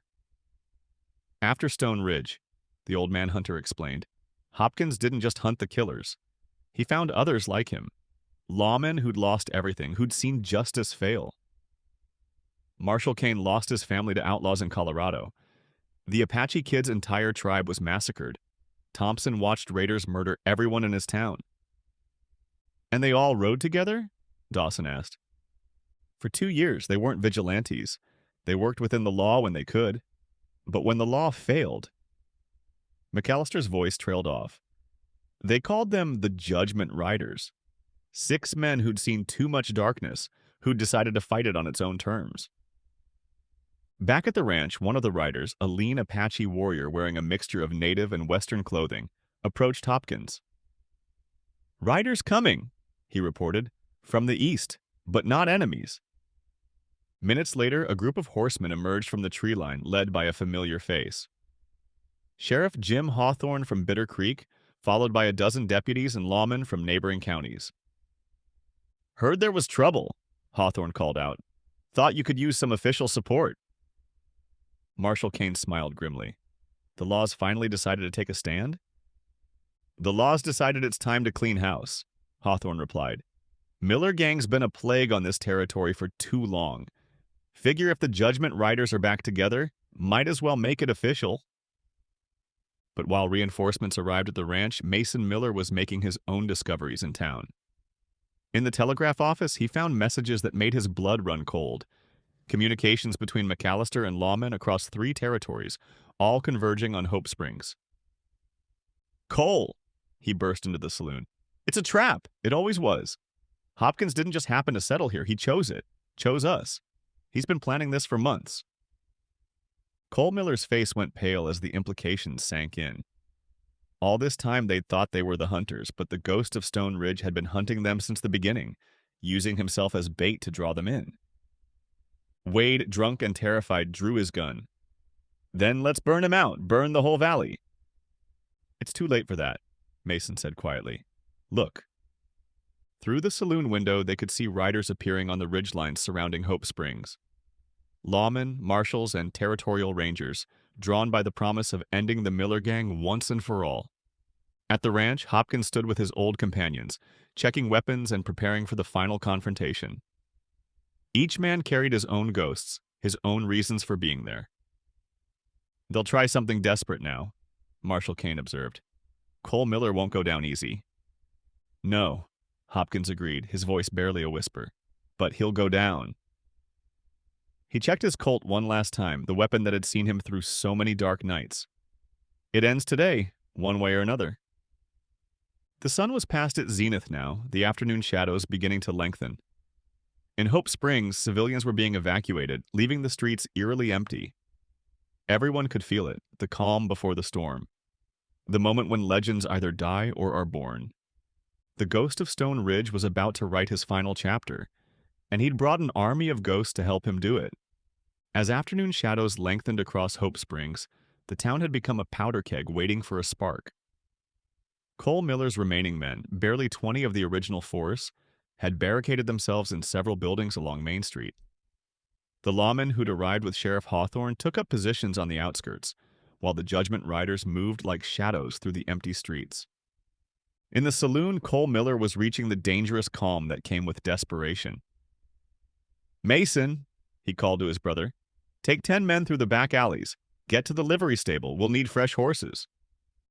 "After Stone Ridge," the old man hunter explained, "Hopkins didn't just hunt the killers. He found others like him. Lawmen who'd lost everything, who'd seen justice fail. Marshall Kane lost his family to outlaws in Colorado. The Apache Kid's entire tribe was massacred. Thompson watched raiders murder everyone in his town." "And they all rode together?" Dawson asked. "For 2 years, they weren't vigilantes. They worked within the law when they could. But when the law failed—" McAllister's voice trailed off. "They called them the Judgment Riders. 6 men who'd seen too much darkness, who'd decided to fight it on its own terms." Back at the ranch, one of the riders, a lean Apache warrior wearing a mixture of native and Western clothing, approached Hopkins. "Riders coming," he reported, "from the east, but not enemies." Minutes later, a group of horsemen emerged from the tree line, led by a familiar face. Sheriff Jim Hawthorne from Bitter Creek, followed by a dozen deputies and lawmen from neighboring counties. "Heard there was trouble," Hawthorne called out. "Thought you could use some official support." Marshall Kane smiled grimly. "The laws finally decided to take a stand?" "The laws decided it's time to clean house," Hawthorne replied. "Miller Gang's been a plague on this territory for too long. Figure if the Judgment Riders are back together, might as well make it official." But while reinforcements arrived at the ranch, Mason Miller was making his own discoveries in town. In the telegraph office, he found messages that made his blood run cold. Communications between McAllister and lawmen across 3 territories, all converging on Hope Springs. "Cole!" he burst into the saloon. "It's a trap! It always was. Hopkins didn't just happen to settle here, he chose it. Chose us. He's been planning this for months." Cole Miller's face went pale as the implications sank in. All this time they'd thought they were the hunters, but the ghost of Stone Ridge had been hunting them since the beginning, using himself as bait to draw them in. Wade, drunk and terrified, drew his gun. "Then let's burn him out, burn the whole valley." "It's too late for that," Mason said quietly. "Look." Through the saloon window, they could see riders appearing on the ridgelines surrounding Hope Springs. Lawmen, marshals, and territorial rangers, drawn by the promise of ending the Miller Gang once and for all. At the ranch, Hopkins stood with his old companions, checking weapons and preparing for the final confrontation. Each man carried his own ghosts, his own reasons for being there. They'll try something desperate now, Marshal Kane observed. Cole Miller won't go down easy. No, Hopkins agreed, his voice barely a whisper. But he'll go down. He checked his Colt one last time, the weapon that had seen him through so many dark nights. It ends today, one way or another. The sun was past its zenith now, the afternoon shadows beginning to lengthen. In Hope Springs, civilians were being evacuated, leaving the streets eerily empty. Everyone could feel it, the calm before the storm. The moment when legends either die or are born. The ghost of Stone Ridge was about to write his final chapter, and he'd brought an army of ghosts to help him do it. As afternoon shadows lengthened across Hope Springs, the town had become a powder keg waiting for a spark. Cole Miller's remaining men, barely 20 of the original force, had barricaded themselves in several buildings along Main Street. The lawmen who'd arrived with Sheriff Hawthorne took up positions on the outskirts, while the Judgment Riders moved like shadows through the empty streets. In the saloon, Cole Miller was reaching the dangerous calm that came with desperation. "Mason," he called to his brother, "take 10 men through the back alleys. Get to the livery stable. We'll need fresh horses."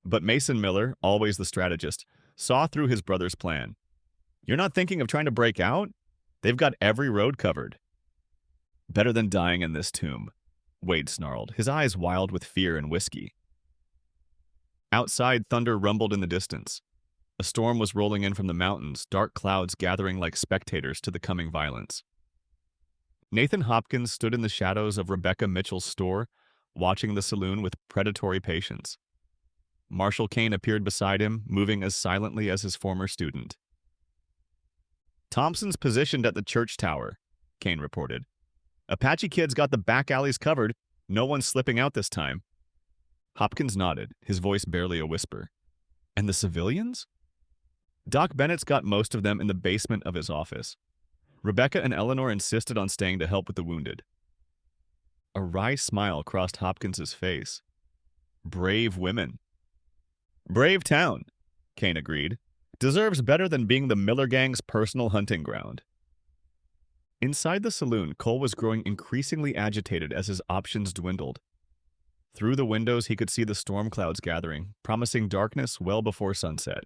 But Mason Miller, always the strategist, saw through his brother's plan. "You're not thinking of trying to break out? They've got every road covered." "Better than dying in this tomb," Wade snarled, his eyes wild with fear and whiskey. Outside, thunder rumbled in the distance. A storm was rolling in from the mountains, dark clouds gathering like spectators to the coming violence. Nathan Hopkins stood in the shadows of Rebecca Mitchell's store, watching the saloon with predatory patience. Marshal Kane appeared beside him, moving as silently as his former student. "Thompson's positioned at the church tower," Kane reported. "Apache Kid's got the back alleys covered. No one's slipping out this time." Hopkins nodded, his voice barely a whisper. "And the civilians?" "Doc Bennett's got most of them in the basement of his office. Rebecca and Eleanor insisted on staying to help with the wounded." A wry smile crossed Hopkins's face. "Brave women." "Brave town," Kane agreed. "Deserves better than being the Miller Gang's personal hunting ground." Inside the saloon, Cole was growing increasingly agitated as his options dwindled. Through the windows, he could see the storm clouds gathering, promising darkness well before sunset.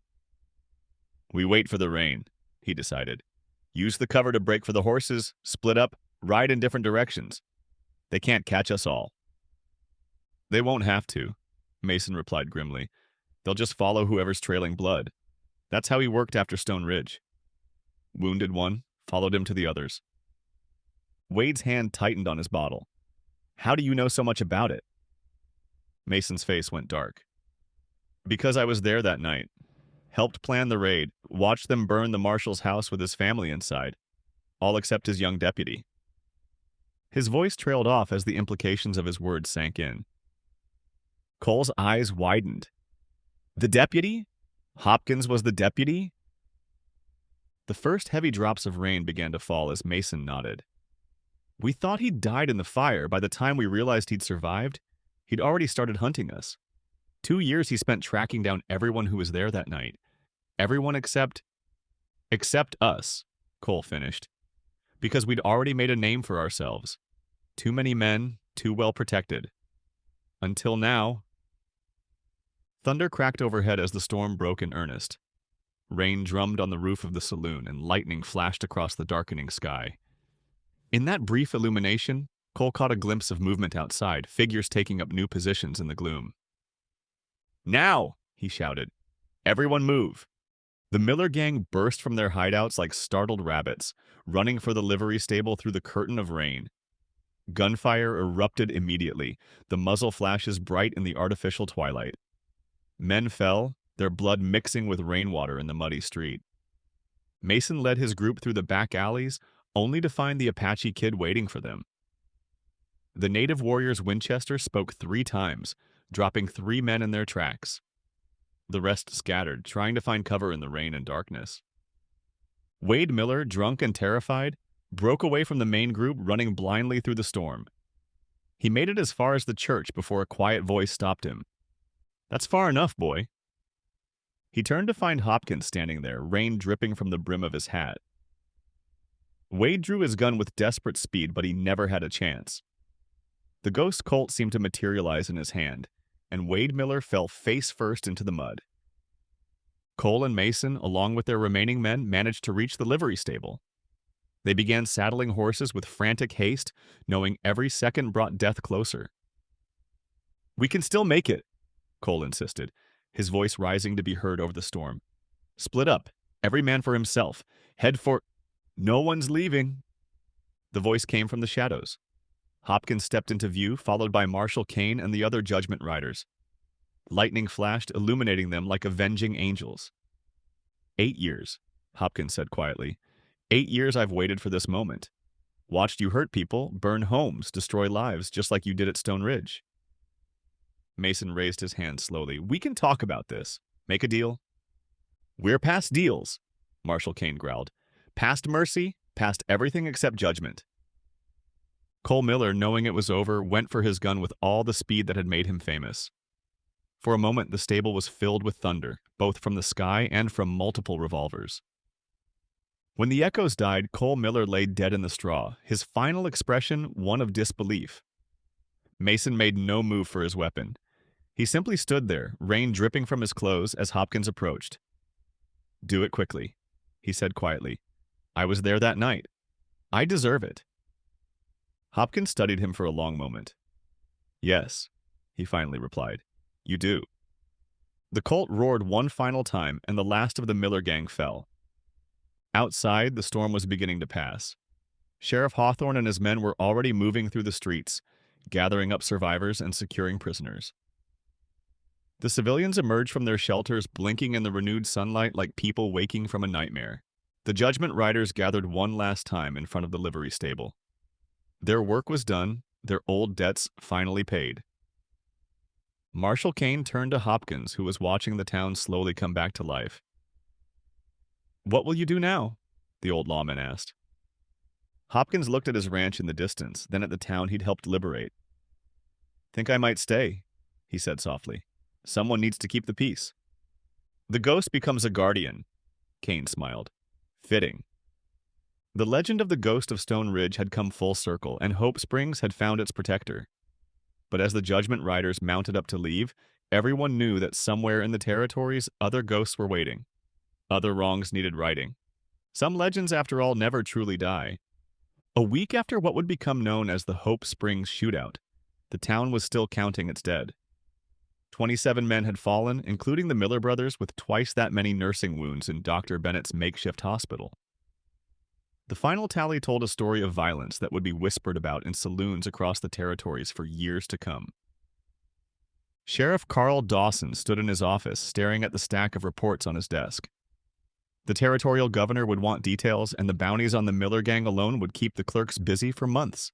"We wait for the rain," he decided. "Use the cover to break for the horses, split up, ride in different directions. They can't catch us all." "They won't have to," Mason replied grimly. "They'll just follow whoever's trailing blood. That's how he worked after Stone Ridge. Wounded one, followed him to the others." Wade's hand tightened on his bottle. "How do you know so much about it?" Mason's face went dark. "Because I was there that night. Helped plan the raid, watched them burn the marshal's house with his family inside. All except his young deputy." His voice trailed off as the implications of his words sank in. Cole's eyes widened. "The deputy? Hopkins was the deputy?" The first heavy drops of rain began to fall as Mason nodded. "We thought he'd died in the fire. By the time we realized he'd survived, he'd already started hunting us. 2 years he spent tracking down everyone who was there that night. Everyone except us," Cole finished. "Because we'd already made a name for ourselves. Too many men, too well protected. Until now." Thunder cracked overhead as the storm broke in earnest. Rain drummed on the roof of the saloon, and lightning flashed across the darkening sky. In that brief illumination, Cole caught a glimpse of movement outside, figures taking up new positions in the gloom. "Now!" he shouted. "Everyone move!" The Miller gang burst from their hideouts like startled rabbits, running for the livery stable through the curtain of rain. Gunfire erupted immediately, the muzzle flashes bright in the artificial twilight. Men fell, their blood mixing with rainwater in the muddy street. Mason led his group through the back alleys, only to find the Apache Kid waiting for them. The native warrior's Winchester spoke 3 times, dropping 3 men in their tracks. The rest scattered, trying to find cover in the rain and darkness. Wade Miller, drunk and terrified, broke away from the main group, running blindly through the storm. He made it as far as the church before a quiet voice stopped him. "That's far enough, boy." He turned to find Hopkins standing there, rain dripping from the brim of his hat. Wade drew his gun with desperate speed, but he never had a chance. The ghost Colt seemed to materialize in his hand, and Wade Miller fell face first into the mud. Cole and Mason, along with their remaining men, managed to reach the livery stable. They began saddling horses with frantic haste, knowing every second brought death closer. "We can still make it," Cole insisted, his voice rising to be heard over the storm. "Split up, every man for himself. Head for—" "No one's leaving." The voice came from the shadows. Hopkins stepped into view, followed by Marshal Kane and the other Judgment Riders. Lightning flashed, illuminating them like avenging angels. 8 years, Hopkins said quietly. 8 years I've waited for this moment. Watched you hurt people, burn homes, destroy lives, just like you did at Stone Ridge. Mason raised his hand slowly. "We can talk about this. Make a deal." "We're past deals," Marshal Kane growled. "Past mercy, past everything except judgment." Cole Miller, knowing it was over, went for his gun with all the speed that had made him famous. For a moment, the stable was filled with thunder, both from the sky and from multiple revolvers. When the echoes died, Cole Miller lay dead in the straw, his final expression one of disbelief. Mason made no move for his weapon. He simply stood there, rain dripping from his clothes as Hopkins approached. "Do it quickly," he said quietly. "I was there that night. I deserve it." Hopkins studied him for a long moment. "Yes," he finally replied. "You do." The Colt roared one final time, and the last of the Miller gang fell. Outside, the storm was beginning to pass. Sheriff Hawthorne and his men were already moving through the streets, gathering up survivors and securing prisoners. The civilians emerged from their shelters, blinking in the renewed sunlight like people waking from a nightmare. The Judgment Riders gathered one last time in front of the livery stable. Their work was done, their old debts finally paid. Marshal Kane turned to Hopkins, who was watching the town slowly come back to life. "What will you do now?" the old lawman asked. Hopkins looked at his ranch in the distance, then at the town he'd helped liberate. "Think I might stay," he said softly. "Someone needs to keep the peace." "The ghost becomes a guardian," Kane smiled. "Fitting." The legend of the ghost of Stone Ridge had come full circle, and Hope Springs had found its protector. But as the Judgment Riders mounted up to leave, everyone knew that somewhere in the territories other ghosts were waiting. Other wrongs needed righting. Some legends, after all, never truly die. A week after what would become known as the Hope Springs Shootout, the town was still counting its dead. 27 men had fallen, including the Miller brothers with twice that many nursing wounds in Dr. Bennett's makeshift hospital. The final tally told a story of violence that would be whispered about in saloons across the territories for years to come. Sheriff Carl Dawson stood in his office, staring at the stack of reports on his desk. The territorial governor would want details, and the bounties on the Miller gang alone would keep the clerks busy for months.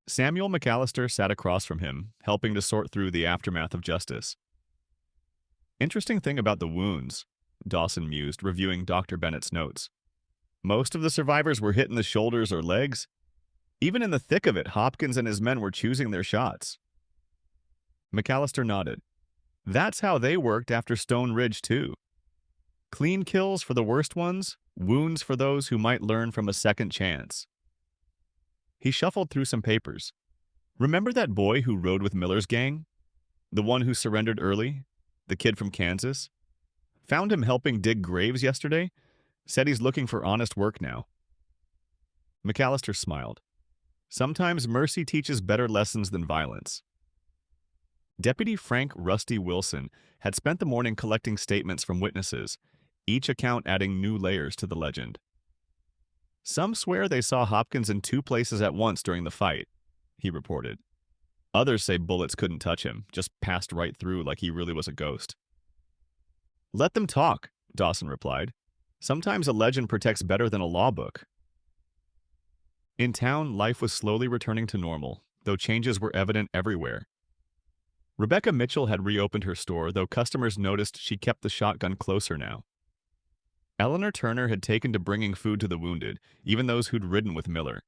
Samuel McAllister sat across from him, helping to sort through the aftermath of justice. "Interesting thing about the wounds," Dawson mused, reviewing Dr. Bennett's notes. "Most of the survivors were hit in the shoulders or legs. Even in the thick of it, Hopkins and his men were choosing their shots." McAllister nodded. "That's how they worked after Stone Ridge, too. Clean kills for the worst ones, wounds for those who might learn from a second chance." He shuffled through some papers. "Remember that boy who rode with Miller's gang? The one who surrendered early? The kid from Kansas? Found him helping dig graves yesterday. Said he's looking for honest work now." McAllister smiled. "Sometimes mercy teaches better lessons than violence." Deputy Frank "Rusty" Wilson had spent the morning collecting statements from witnesses, each account adding new layers to the legend. "Some swear they saw Hopkins in 2 places at once during the fight," he reported. "Others say bullets couldn't touch him, just passed right through like he really was a ghost." "Let them talk," Dawson replied. "Sometimes a legend protects better than a law book." In town, life was slowly returning to normal, though changes were evident everywhere. Rebecca Mitchell had reopened her store, though customers noticed she kept the shotgun closer now. Eleanor Turner had taken to bringing food to the wounded, even those who'd ridden with Miller.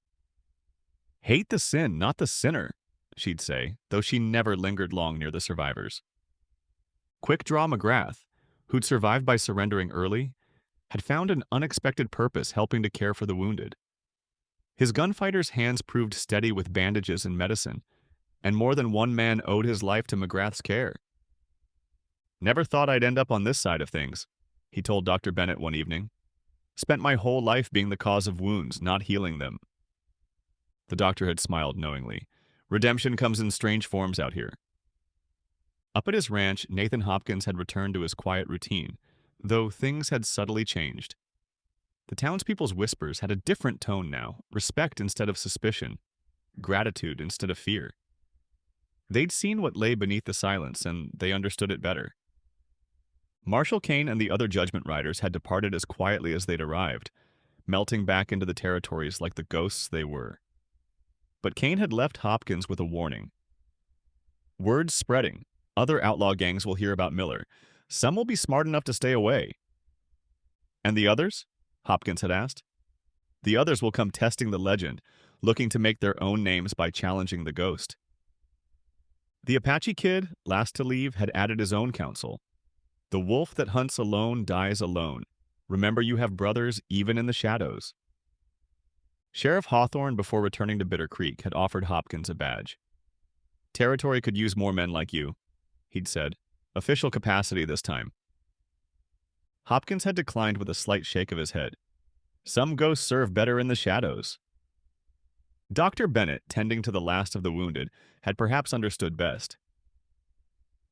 "Hate the sin, not the sinner," she'd say, though she never lingered long near the survivors. Quick Draw McGrath, who'd survived by surrendering early, had found an unexpected purpose helping to care for the wounded. His gunfighter's hands proved steady with bandages and medicine, and more than one man owed his life to McGrath's care. "Never thought I'd end up on this side of things," he told Dr. Bennett one evening. "Spent my whole life being the cause of wounds, not healing them." The doctor had smiled knowingly. Redemption comes in strange forms out here. Up at his ranch, Nathan Hopkins had returned to his quiet routine, though things had subtly changed. The townspeople's whispers had a different tone now, respect instead of suspicion, gratitude instead of fear. They'd seen what lay beneath the silence, and they understood it better. Marshal Kane and the other judgment riders had departed as quietly as they'd arrived, melting back into the territories like the ghosts they were. But Kane had left Hopkins with a warning. "Word's spreading. Other outlaw gangs will hear about Miller. Some will be smart enough to stay away." "And the others?" Hopkins had asked. "The others will come testing the legend, looking to make their own names by challenging the ghost." The Apache kid, last to leave, had added his own counsel. "The wolf that hunts alone dies alone. Remember you have brothers even in the shadows." Sheriff Hawthorne, before returning to Bitter Creek, had offered Hopkins a badge. "Territory could use more men like you," he'd said. "Official capacity this time." Hopkins had declined with a slight shake of his head. "Some ghosts serve better in the shadows." Dr. Bennett, tending to the last of the wounded, had perhaps understood best.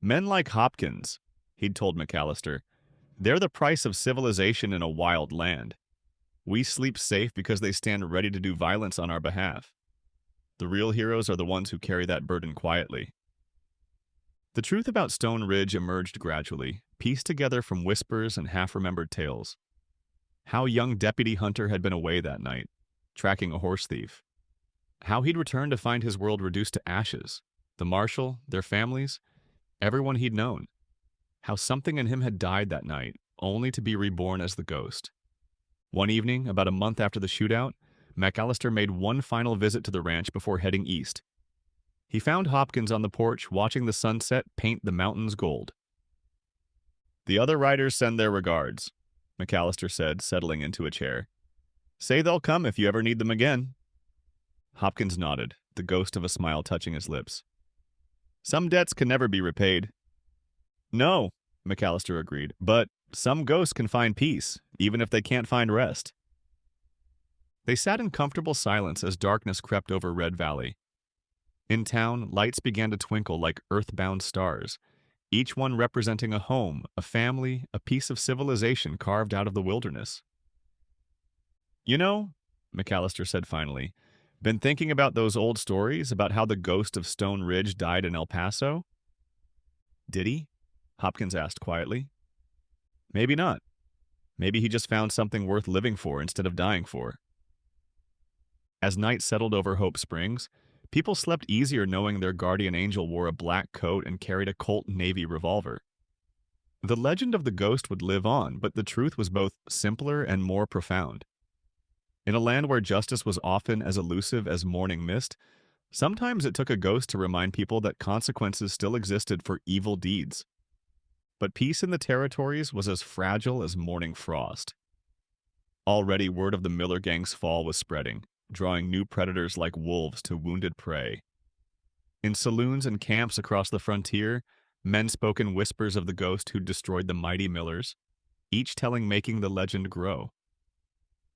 "Men like Hopkins," he'd told McAllister, "they're the price of civilization in a wild land. We sleep safe because they stand ready to do violence on our behalf. The real heroes are the ones who carry that burden quietly." The truth about Stone Ridge emerged gradually, pieced together from whispers and half-remembered tales. How young Deputy Hunter had been away that night, tracking a horse thief. How he'd returned to find his world reduced to ashes. The marshal, their families, everyone he'd known. How something in him had died that night, only to be reborn as the ghost. One evening, about a month after the shootout, McAllister made one final visit to the ranch before heading east. He found Hopkins on the porch watching the sunset paint the mountains gold. "The other riders send their regards," McAllister said, settling into a chair. "Say they'll come if you ever need them again." Hopkins nodded, the ghost of a smile touching his lips. "Some debts can never be repaid." "No," McAllister agreed, "but some ghosts can find peace, even if they can't find rest." They sat in comfortable silence as darkness crept over Red Valley. In town, lights began to twinkle like earthbound stars, each one representing a home, a family, a piece of civilization carved out of the wilderness. "You know," McAllister said finally, "been thinking about those old stories about how the ghost of Stone Ridge died in El Paso?" "Did he?" Hopkins asked quietly. "Maybe not. Maybe he just found something worth living for instead of dying for." As night settled over Hope Springs, people slept easier knowing their guardian angel wore a black coat and carried a Colt Navy revolver. The legend of the ghost would live on, but the truth was both simpler and more profound. In a land where justice was often as elusive as morning mist, sometimes it took a ghost to remind people that consequences still existed for evil deeds. But peace in the territories was as fragile as morning frost. Already word of the Miller gang's fall was spreading, drawing new predators like wolves to wounded prey. In saloons and camps across the frontier, men spoke in whispers of the ghost who'd destroyed the mighty Millers, each telling making the legend grow.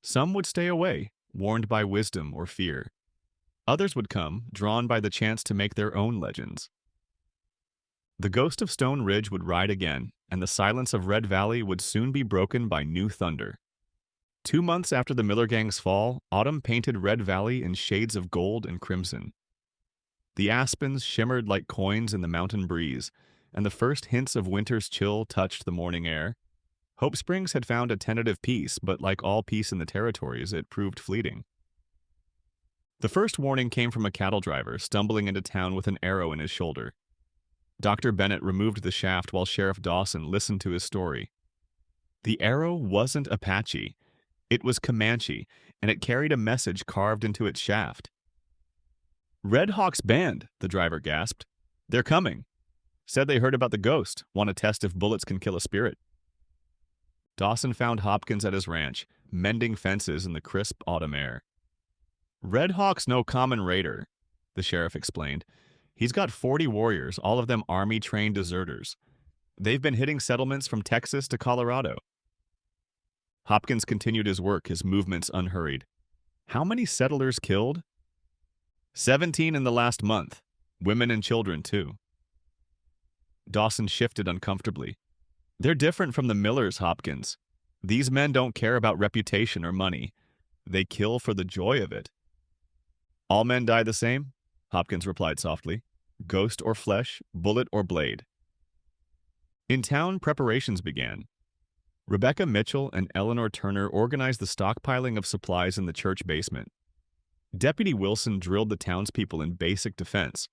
Some would stay away, warned by wisdom or fear. Others would come, drawn by the chance to make their own legends. The ghost of Stone Ridge would ride again, and the silence of Red Valley would soon be broken by new thunder. 2 months after the Miller gang's fall, autumn painted Red Valley in shades of gold and crimson. The aspens shimmered like coins in the mountain breeze, and the first hints of winter's chill touched the morning air. Hope Springs had found a tentative peace, but like all peace in the territories, it proved fleeting. The first warning came from a cattle driver stumbling into town with an arrow in his shoulder. Dr. Bennett removed the shaft while Sheriff Dawson listened to his story. The arrow wasn't Apache. It was Comanche, and it carried a message carved into its shaft. "Red Hawk's band," the driver gasped. "They're coming. Said they heard about the ghost, want to test if bullets can kill a spirit." Dawson found Hopkins at his ranch, mending fences in the crisp autumn air. "Red Hawk's no common raider," the sheriff explained. He's got 40 warriors, all of them army-trained deserters. They've been hitting settlements from Texas to Colorado. Hopkins continued his work, his movements unhurried. How many settlers killed? 17 in the last month. Women and children, too. Dawson shifted uncomfortably. They're different from the Millers, Hopkins. These men don't care about reputation or money. They kill for the joy of it. All men die the same? Hopkins replied softly. Ghost or flesh, bullet or blade. In town, preparations began. Rebecca Mitchell and Eleanor Turner organized the stockpiling of supplies in the church basement. Deputy Wilson drilled the townspeople in basic defense,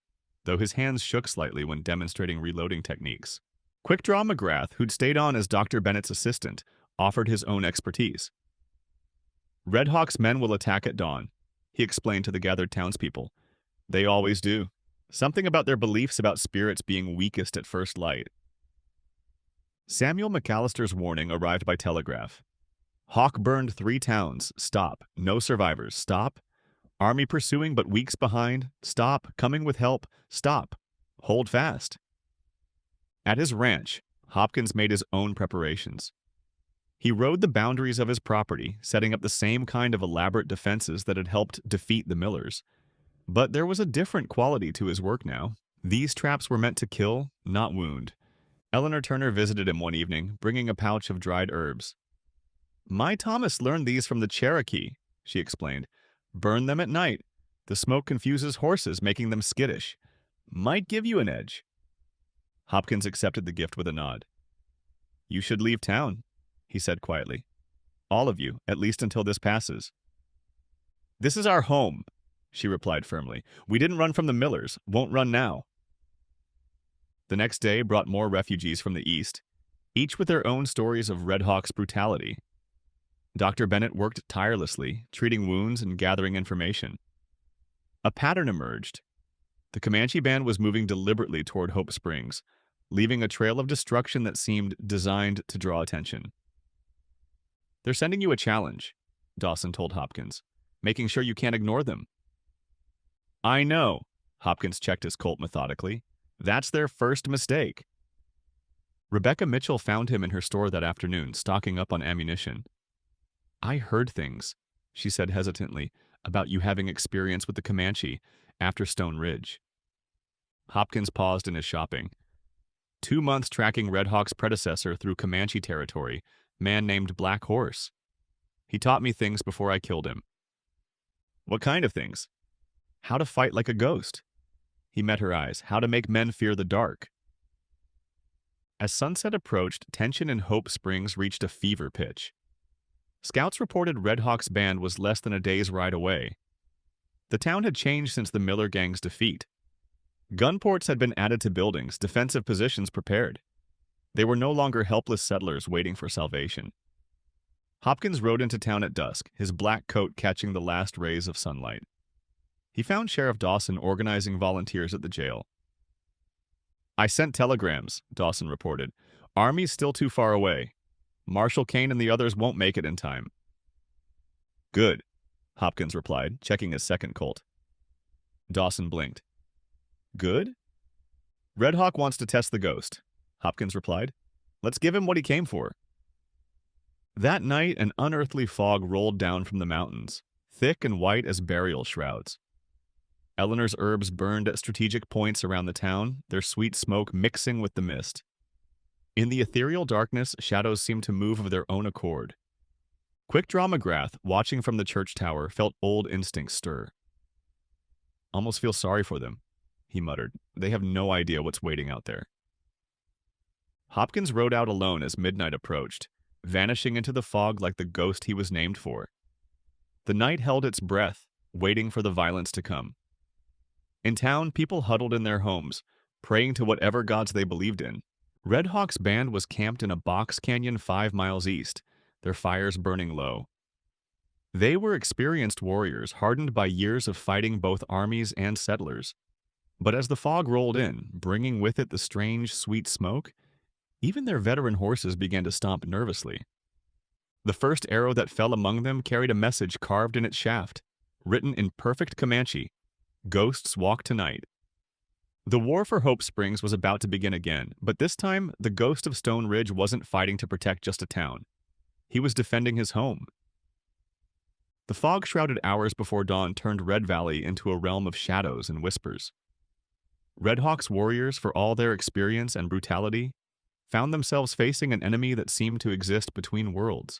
though his hands shook slightly when demonstrating reloading techniques. Quick-Draw McGrath, who'd stayed on as Dr. Bennett's assistant, offered his own expertise. Red Hawk's men will attack at dawn, he explained to the gathered townspeople. They always do. Something about their beliefs about spirits being weakest at first light. Samuel McAllister's warning arrived by telegraph. Hawk burned 3 towns. Stop. No survivors. Stop. Army pursuing but weeks behind. Stop. Coming with help. Stop. Hold fast. At his ranch, Hopkins made his own preparations. He rode the boundaries of his property, setting up the same kind of elaborate defenses that had helped defeat the Millers. But there was a different quality to his work now. These traps were meant to kill, not wound. Eleanor Turner visited him one evening, bringing a pouch of dried herbs. My Thomas learned these from the Cherokee, she explained. Burn them at night. The smoke confuses horses, making them skittish. Might give you an edge. Hopkins accepted the gift with a nod. You should leave town, he said quietly. All of you, at least until this passes. This is our home, she replied firmly. We didn't run from the Millers, won't run now. The next day brought more refugees from the east, each with their own stories of Red Hawk's brutality. Dr. Bennett worked tirelessly, treating wounds and gathering information. A pattern emerged. The Comanche band was moving deliberately toward Hope Springs, leaving a trail of destruction that seemed designed to draw attention. They're sending you a challenge, Dawson told Hopkins, making sure you can't ignore them. I know, Hopkins checked his Colt methodically. That's their first mistake. Rebecca Mitchell found him in her store that afternoon, stocking up on ammunition. I heard things, she said hesitantly, about you having experience with the Comanche after Stone Ridge. Hopkins paused in his shopping. 2 months tracking Red Hawk's predecessor through Comanche territory, man named Black Horse. He taught me things before I killed him. What kind of things? How to fight like a ghost. He met her eyes. How to make men fear the dark. As sunset approached, tension in Hope Springs reached a fever pitch. Scouts reported Red Hawk's band was less than a day's ride away. The town had changed since the Miller gang's defeat. Gunports had been added to buildings, defensive positions prepared. They were no longer helpless settlers waiting for salvation. Hopkins rode into town at dusk, his black coat catching the last rays of sunlight. He found Sheriff Dawson organizing volunteers at the jail. I sent telegrams, Dawson reported. Army's still too far away. Marshal Kane and the others won't make it in time. Good, Hopkins replied, checking his second Colt. Dawson blinked. Good? Red Hawk wants to test the ghost, Hopkins replied. Let's give him what he came for. That night, an unearthly fog rolled down from the mountains, thick and white as burial shrouds. Eleanor's herbs burned at strategic points around the town, their sweet smoke mixing with the mist. In the ethereal darkness, shadows seemed to move of their own accord. Quick-Draw McGrath, watching from the church tower, felt old instincts stir. Almost feel sorry for them, he muttered. They have no idea what's waiting out there. Hopkins rode out alone as midnight approached, vanishing into the fog like the ghost he was named for. The night held its breath, waiting for the violence to come. In town, people huddled in their homes, praying to whatever gods they believed in. Red Hawk's band was camped in a box canyon 5 miles east, their fires burning low. They were experienced warriors, hardened by years of fighting both armies and settlers. But as the fog rolled in, bringing with it the strange, sweet smoke, even their veteran horses began to stomp nervously. The first arrow that fell among them carried a message carved in its shaft, written in perfect Comanche. Ghosts walk tonight. The war for Hope Springs was about to begin again, but this time, the ghost of Stone Ridge wasn't fighting to protect just a town. He was defending his home. The fog-shrouded hours before dawn turned Red Valley into a realm of shadows and whispers. Red Hawk's warriors, for all their experience and brutality, found themselves facing an enemy that seemed to exist between worlds.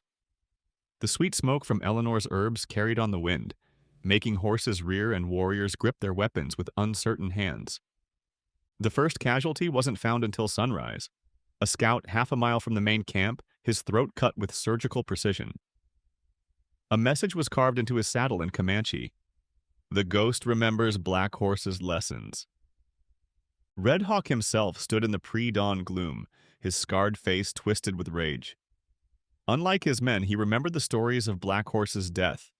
The sweet smoke from Eleanor's herbs carried on the wind, making horses rear and warriors grip their weapons with uncertain hands. The first casualty wasn't found until sunrise. A scout half a mile from the main camp, his throat cut with surgical precision. A message was carved into his saddle in Comanche. The ghost remembers Black Horse's lessons. Red Hawk himself stood in the pre-dawn gloom, his scarred face twisted with rage. Unlike his men, he remembered the stories of Black Horse's death,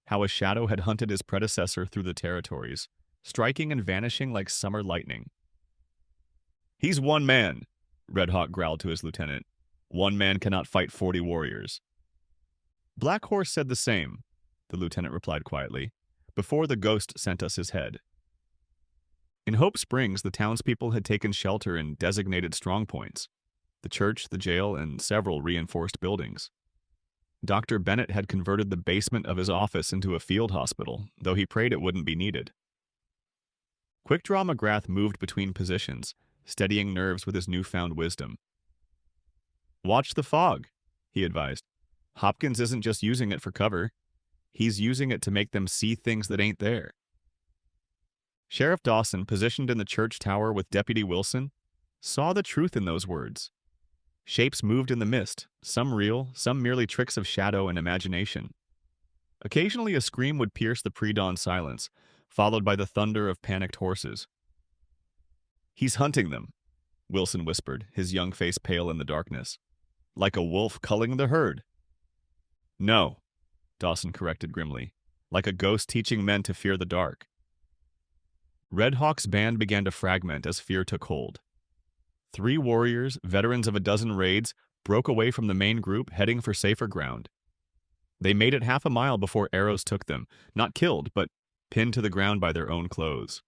how a shadow had hunted his predecessor through the territories, striking and vanishing like summer lightning. "He's one man," Red Hawk growled to his lieutenant. "One man cannot fight 40 warriors." "Black Horse said the same," the lieutenant replied quietly, "before the ghost sent us his head." In Hope Springs, the townspeople had taken shelter in designated strongpoints: the church, the jail, and several reinforced buildings. Dr. Bennett had converted the basement of his office into a field hospital, though he prayed it wouldn't be needed. Quick-Draw McGrath moved between positions, steadying nerves with his newfound wisdom. "Watch the fog," he advised. "Hopkins isn't just using it for cover. He's using it to make them see things that ain't there." Sheriff Dawson, positioned in the church tower with Deputy Wilson, saw the truth in those words. Shapes moved in the mist, some real, some merely tricks of shadow and imagination. Occasionally a scream would pierce the pre-dawn silence, followed by the thunder of panicked horses. "He's hunting them," Wilson whispered, his young face pale in the darkness. "Like a wolf culling the herd." "No," Dawson corrected grimly, "like a ghost teaching men to fear the dark." Red Hawk's band began to fragment as fear took hold. 3 warriors, veterans of a dozen raids, broke away from the main group, heading for safer ground. They made it half a mile before arrows took them, not killed, but pinned to the ground by their own clothes.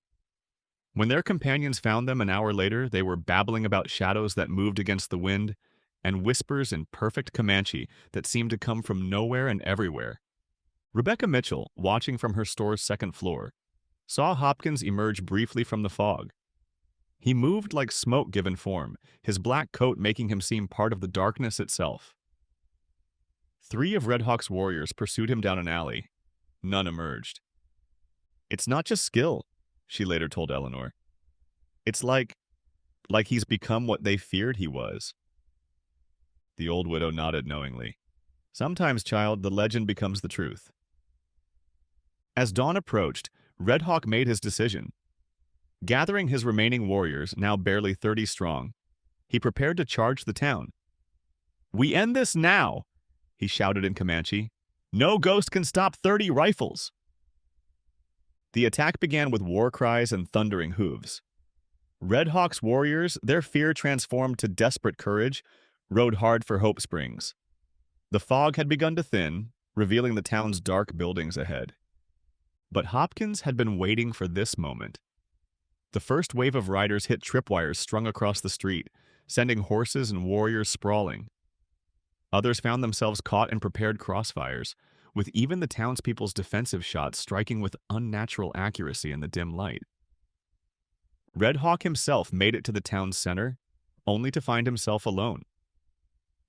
When their companions found them an hour later, they were babbling about shadows that moved against the wind, and whispers in perfect Comanche that seemed to come from nowhere and everywhere. Rebecca Mitchell, watching from her store's second floor, saw Hopkins emerge briefly from the fog. He moved like smoke given form, his black coat making him seem part of the darkness itself. 3 of Red Hawk's warriors pursued him down an alley. None emerged. "It's not just skill," she later told Eleanor. "It's like he's become what they feared he was." The old widow nodded knowingly. "Sometimes, child, the legend becomes the truth." As dawn approached, Red Hawk made his decision. Gathering his remaining warriors, now barely 30 strong, he prepared to charge the town. "We end this now," he shouted in Comanche. "No ghost can stop 30 rifles." The attack began with war cries and thundering hooves. Red Hawk's warriors, their fear transformed to desperate courage, rode hard for Hope Springs. The fog had begun to thin, revealing the town's dark buildings ahead. But Hopkins had been waiting for this moment. The first wave of riders hit tripwires strung across the street, sending horses and warriors sprawling. Others found themselves caught in prepared crossfires, with even the townspeople's defensive shots striking with unnatural accuracy in the dim light. Red Hawk himself made it to the town's center, only to find himself alone.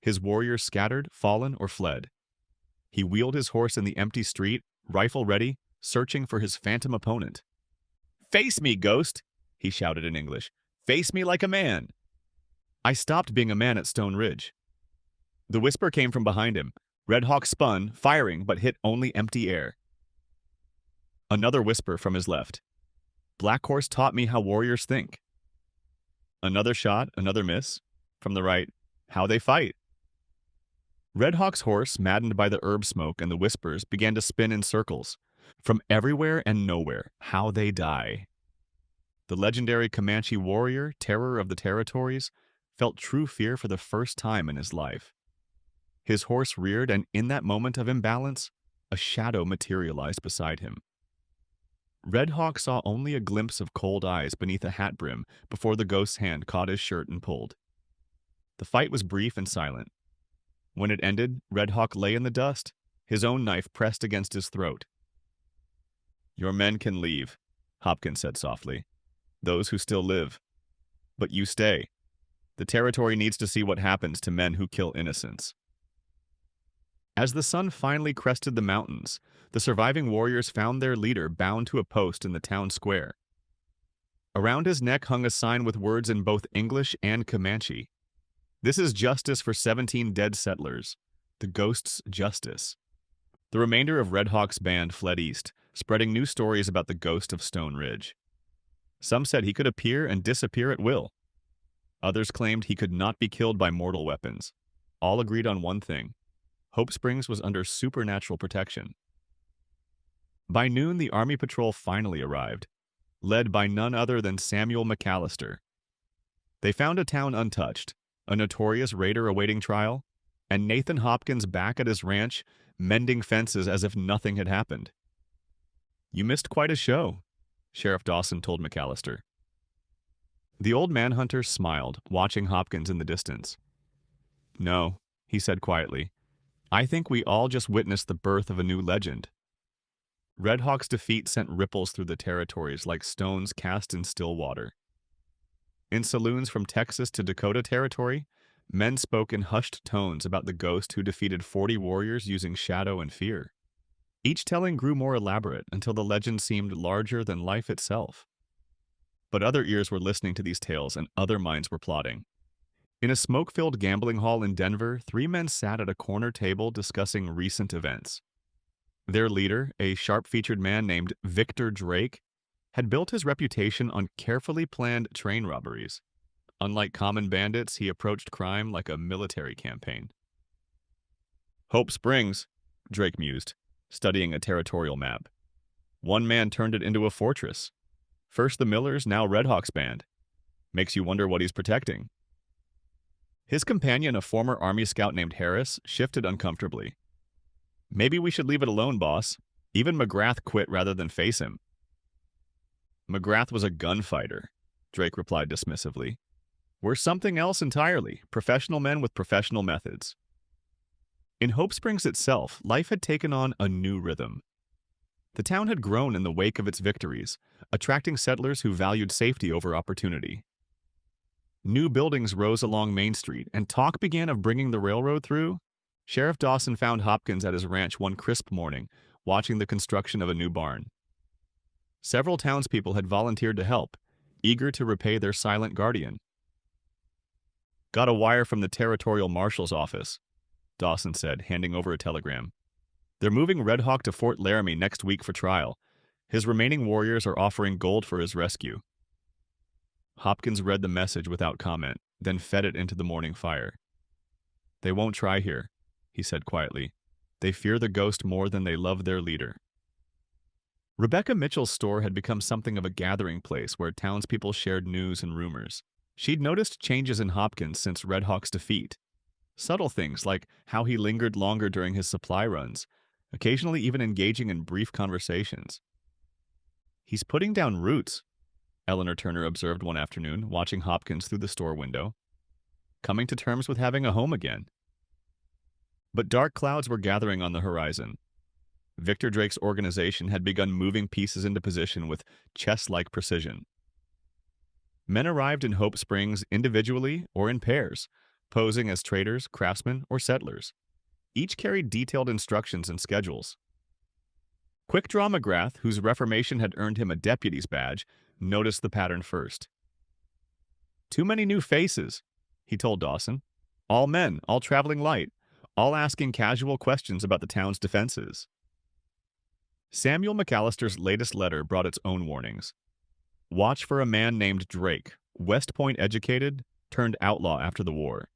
His warriors scattered, fallen, or fled. He wheeled his horse in the empty street, rifle ready, searching for his phantom opponent. "Face me, ghost!" he shouted in English. "Face me like a man!" "I stopped being a man at Stone Ridge." The whisper came from behind him. Red Hawk spun, firing, but hit only empty air. Another whisper from his left. "Black Horse taught me how warriors think." Another shot, another miss. From the right, "How they fight." Red Hawk's horse, maddened by the herb smoke and the whispers, began to spin in circles. From everywhere and nowhere, "How they die." The legendary Comanche warrior, terror of the territories, felt true fear for the first time in his life. His horse reared, and in that moment of imbalance, a shadow materialized beside him. Red Hawk saw only a glimpse of cold eyes beneath a hat brim before the ghost's hand caught his shirt and pulled. The fight was brief and silent. When it ended, Red Hawk lay in the dust, his own knife pressed against his throat. "Your men can leave," Hopkins said softly. "Those who still live. But you stay. The territory needs to see what happens to men who kill innocents." As the sun finally crested the mountains, the surviving warriors found their leader bound to a post in the town square. Around his neck hung a sign with words in both English and Comanche. "This is justice for 17 dead settlers. The ghost's justice." The remainder of Red Hawk's band fled east, spreading new stories about the ghost of Stone Ridge. Some said he could appear and disappear at will. Others claimed he could not be killed by mortal weapons. All agreed on one thing: Hope Springs was under supernatural protection. By noon, the Army Patrol finally arrived, led by none other than Samuel McAllister. They found a town untouched, a notorious raider awaiting trial, and Nathan Hopkins back at his ranch, mending fences as if nothing had happened. "You missed quite a show," Sheriff Dawson told McAllister. The old manhunter smiled, watching Hopkins in the distance. "No," he said quietly. "I think we all just witnessed the birth of a new legend." Red Hawk's defeat sent ripples through the territories like stones cast in still water. In saloons from Texas to Dakota Territory, men spoke in hushed tones about the ghost who defeated 40 warriors using shadow and fear. Each telling grew more elaborate until the legend seemed larger than life itself. But other ears were listening to these tales and other minds were plotting. In a smoke-filled gambling hall in Denver, 3 men sat at a corner table discussing recent events. Their leader, a sharp-featured man named Victor Drake, had built his reputation on carefully planned train robberies. Unlike common bandits, he approached crime like a military campaign. "Hope Springs," Drake mused, studying a territorial map. "One man turned it into a fortress. First the Millers, now Red Hawk's band. Makes you wonder what he's protecting." His companion, a former Army scout named Harris, shifted uncomfortably. "Maybe we should leave it alone, boss. Even McGrath quit rather than face him." "McGrath was a gunfighter," Drake replied dismissively. "We're something else entirely, professional men with professional methods." In Hope Springs itself, life had taken on a new rhythm. The town had grown in the wake of its victories, attracting settlers who valued safety over opportunity. New buildings rose along Main Street, and talk began of bringing the railroad through. Sheriff Dawson found Hopkins at his ranch one crisp morning, watching the construction of a new barn. Several townspeople had volunteered to help, eager to repay their silent guardian. "Got a wire from the territorial marshal's office," Dawson said, handing over a telegram. "They're moving Red Hawk to Fort Laramie next week for trial. His remaining warriors are offering gold for his rescue." Hopkins read the message without comment, then fed it into the morning fire. "They won't try here," he said quietly. "They fear the ghost more than they love their leader." Rebecca Mitchell's store had become something of a gathering place where townspeople shared news and rumors. She'd noticed changes in Hopkins since Red Hawk's defeat. Subtle things like how he lingered longer during his supply runs, occasionally even engaging in brief conversations. "He's putting down roots," Eleanor Turner observed one afternoon, watching Hopkins through the store window. "Coming to terms with having a home again." But dark clouds were gathering on the horizon. Victor Drake's organization had begun moving pieces into position with chess-like precision. Men arrived in Hope Springs individually or in pairs, posing as traders, craftsmen, or settlers. Each carried detailed instructions and schedules. Quick Draw McGrath, whose reformation had earned him a deputy's badge, noticed the pattern first. "Too many new faces," he told Dawson. "All men, all traveling light, all asking casual questions about the town's defenses." Samuel McAllister's latest letter brought its own warnings. "Watch for a man named Drake, West Point educated, turned outlaw after the war.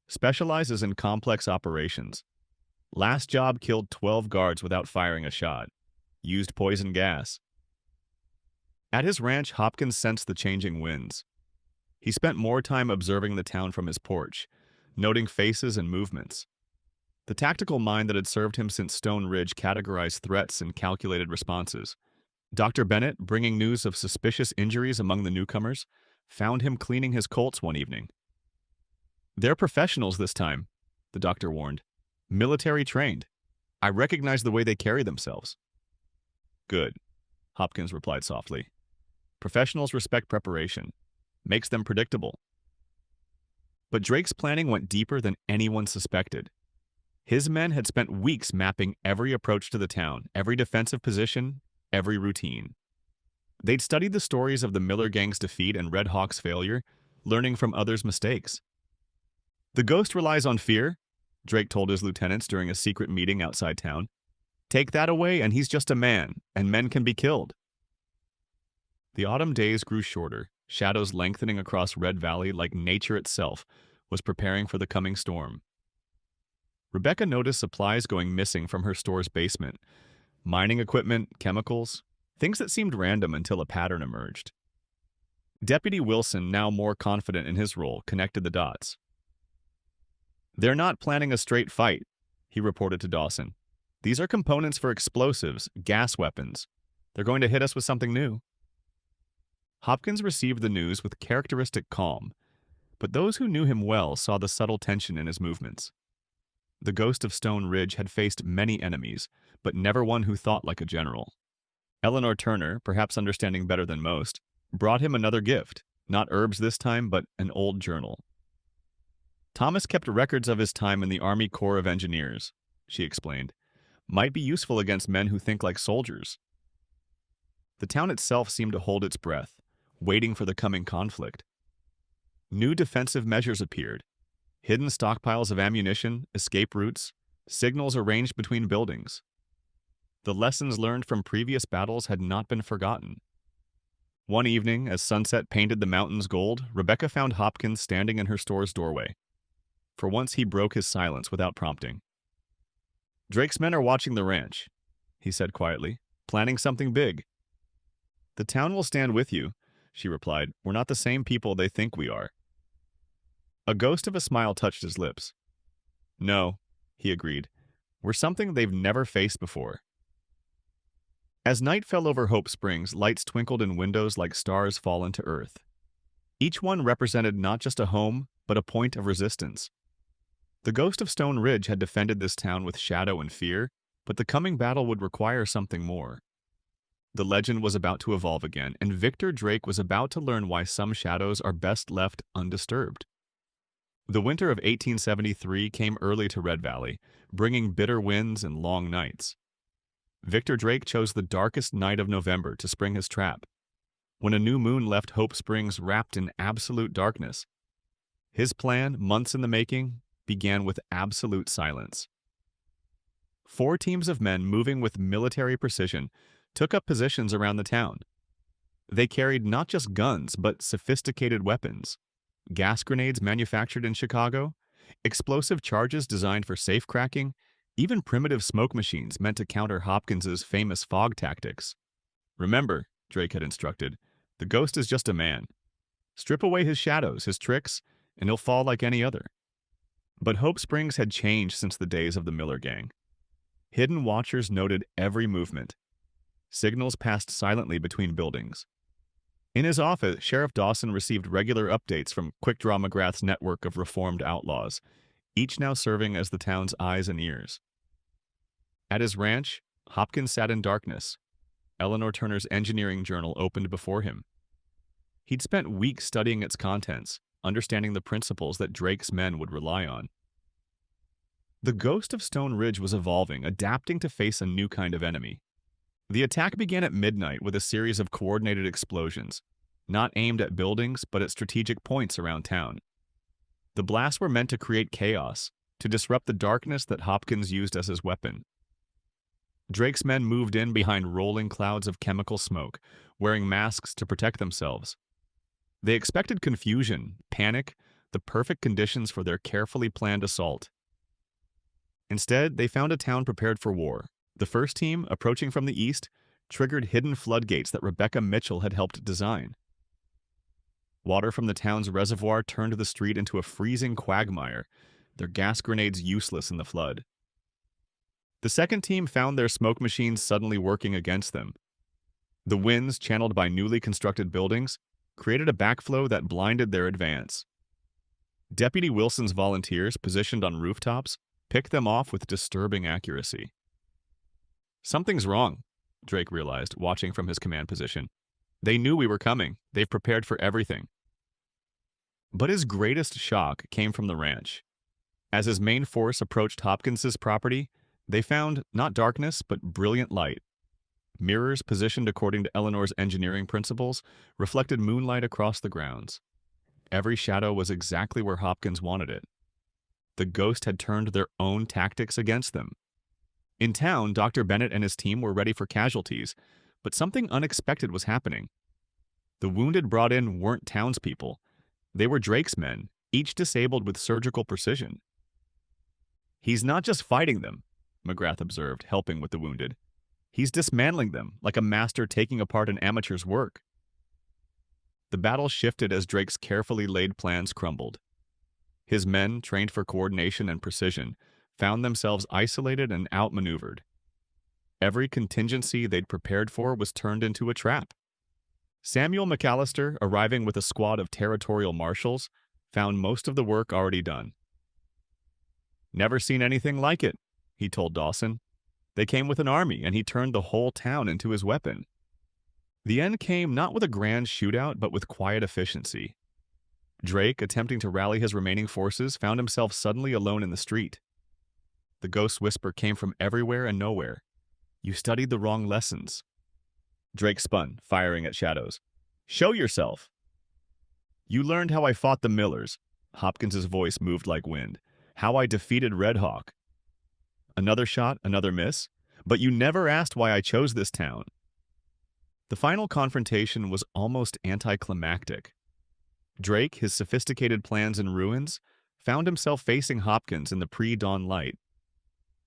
Specializes in complex operations. Last job killed 12 guards without firing a shot. Used poison gas." At his ranch, Hopkins sensed the changing winds. He spent more time observing the town from his porch, noting faces and movements. The tactical mind that had served him since Stone Ridge categorized threats and calculated responses. Dr. Bennett, bringing news of suspicious injuries among the newcomers, found him cleaning his Colts one evening. "They're professionals this time," the doctor warned. "Military trained. I recognize the way they carry themselves." "Good," Hopkins replied softly. "Professionals respect preparation. Makes them predictable." But Drake's planning went deeper than anyone suspected. His men had spent weeks mapping every approach to the town, every defensive position, every routine. They'd studied the stories of the Miller Gang's defeat and Red Hawk's failure, learning from others' mistakes. "The Ghost relies on fear," Drake told his lieutenants during a secret meeting outside town. "Take that away and he's just a man, and men can be killed." The autumn days grew shorter, shadows lengthening across Red Valley like nature itself was preparing for the coming storm. Rebecca noticed supplies going missing from her store's basement. Mining equipment, chemicals, things that seemed random until a pattern emerged. Deputy Wilson, now more confident in his role, connected the dots. "They're not planning a straight fight," he reported to Dawson. "These are components for explosives, gas weapons. They're going to hit us with something new." Hopkins received the news with characteristic calm, but those who knew him well saw the subtle tension in his movements. The Ghost of Stone Ridge had faced many enemies, but never one who thought like a general. Eleanor Turner, perhaps understanding better than most, brought him another gift, not herbs this time, but an old journal. "Thomas kept records of his time in the Army Corps of Engineers," she explained. "Might be useful against men who think like soldiers." The town itself seemed to hold its breath, waiting for the coming conflict. New defensive measures appeared. Hidden stockpiles of ammunition, escape routes, signals arranged between buildings. The lessons learned from previous battles had not been forgotten. One evening, as sunset painted the mountains gold, Rebecca found Hopkins standing in her store's doorway. For once, he broke his silence without prompting. "Drake's men are watching the ranch," he said quietly, "planning something big." "The town will stand with you," she replied. "We're not the same people they think we are." A ghost of a smile touched his lips. "No," he agreed. "We're something they've never faced before." As night fell over Hope Springs, lights twinkled in windows like stars fallen to earth. Each one represented not just a home, but a point of resistance. The Ghost of Stone Ridge had defended this town with shadow and fear, but the coming battle would require something more. The legend was about to evolve again, and Victor Drake was about to learn why some shadows are best left undisturbed. The winter of 1873 came early to Red Valley, bringing bitter winds and long nights. Victor Drake chose the darkest night of November to spring his trap, when a new moon left Hope Springs wrapped in absolute darkness. His plan, months in the making, began with absolute silence. 4 teams of men moving with military precision took up positions around the town. They carried not just guns, but sophisticated weapons. Gas grenades manufactured in Chicago, explosive charges designed for safe cracking, even primitive smoke machines meant to counter Hopkins's famous fog tactics. "Remember," Drake had instructed, "the Ghost is just a man. Strip away his shadows, his tricks, and he'll fall like any other." But Hope Springs had changed since the days of the Miller Gang. Hidden watchers noted every movement. Signals passed silently between buildings. In his office, Sheriff Dawson received regular updates from Quick Draw McGrath's network of reformed outlaws, each now serving as the town's eyes and ears. At his ranch, Hopkins sat in darkness. Eleanor Turner's engineering journal opened before him. He'd spent weeks studying its contents, understanding the principles that Drake's men would rely on. The Ghost of Stone Ridge was evolving, adapting to face a new kind of enemy. The attack began at midnight with a series of coordinated explosions, not aimed at buildings, but at strategic points around town. The blasts were meant to create chaos, to disrupt the darkness that Hopkins used as his weapon. Drake's men moved in behind rolling clouds of chemical smoke, wearing masks to protect themselves. They expected confusion, panic, the perfect conditions for their carefully planned assault. Instead, they found a town prepared for war. The first team, approaching from the east, triggered hidden floodgates that Rebecca Mitchell had helped design. Water from the town's reservoir turned the street into a freezing quagmire, their gas grenades useless in the flood. The second team found their smoke machines suddenly working against them. The winds, channeled by newly constructed buildings, created a backflow that blinded their advance. Deputy Wilson's volunteers, positioned on rooftops, picked them off with disturbing accuracy. Something's wrong, Drake realized, watching from his command position. They knew we were coming. They've prepared for everything. But his greatest shock came from the ranch. As his main force approached Hopkins's property, they found not darkness, but brilliant light. Mirrors, positioned according to Eleanor's engineering principles, reflected moonlight across the grounds. Every shadow was exactly where Hopkins wanted it. The Ghost had turned their own tactics against them. In town, Dr. Bennett and his team were ready for casualties, but something unexpected was happening. The wounded brought in weren't townspeople. They were Drake's men, each disabled with surgical precision. "He's not just fighting them," McGrath observed, helping with the wounded. "He's dismantling them, like a master taking apart an amateur's work." The battle shifted as Drake's carefully laid plans crumbled. His men, trained for coordination and precision, found themselves isolated and outmaneuvered. Every contingency they'd prepared for was turned into a trap. Samuel McAllister, arriving with a squad of territorial marshals, found most of the work already done. "Never seen anything like it," he told Dawson. "They came with an army, and he turned the whole town into his weapon." The end came not with a grand shootout, but with quiet efficiency. Drake, attempting to rally his remaining forces, found himself suddenly alone in the street. The Ghost's whisper came from everywhere and nowhere. "You studied the wrong lessons." Drake spun, firing at shadows. "Show yourself!" "You learned how I fought the Millers." Hopkins's voice moved like wind. "How I defeated Red Hawk." Another shot, another miss. "But you never asked why I chose this town." The final confrontation was almost anticlimactic. Drake, his sophisticated plans in ruins, found himself facing Hopkins in the pre-dawn light.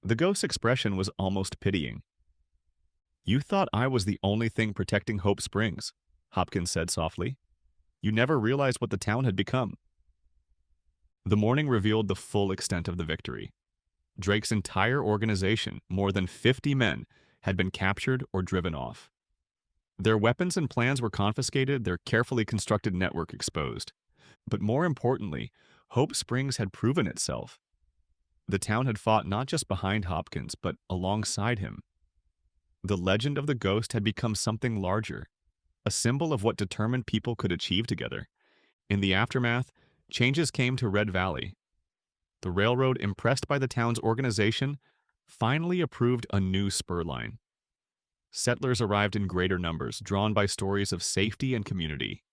The Ghost's expression was almost pitying. "You thought I was the only thing protecting Hope Springs," Hopkins said softly. "You never realized what the town had become." The morning revealed the full extent of the victory. Drake's entire organization, more than 50 men, had been captured or driven off. Their weapons and plans were confiscated, their carefully constructed network exposed. But more importantly, Hope Springs had proven itself. The town had fought not just behind Hopkins, but alongside him. The legend of the Ghost had become something larger, a symbol of what determined people could achieve together. In the aftermath, changes came to Red Valley. The railroad, impressed by the town's organization, finally approved a new spur line. Settlers arrived in greater numbers, drawn by stories of safety and community.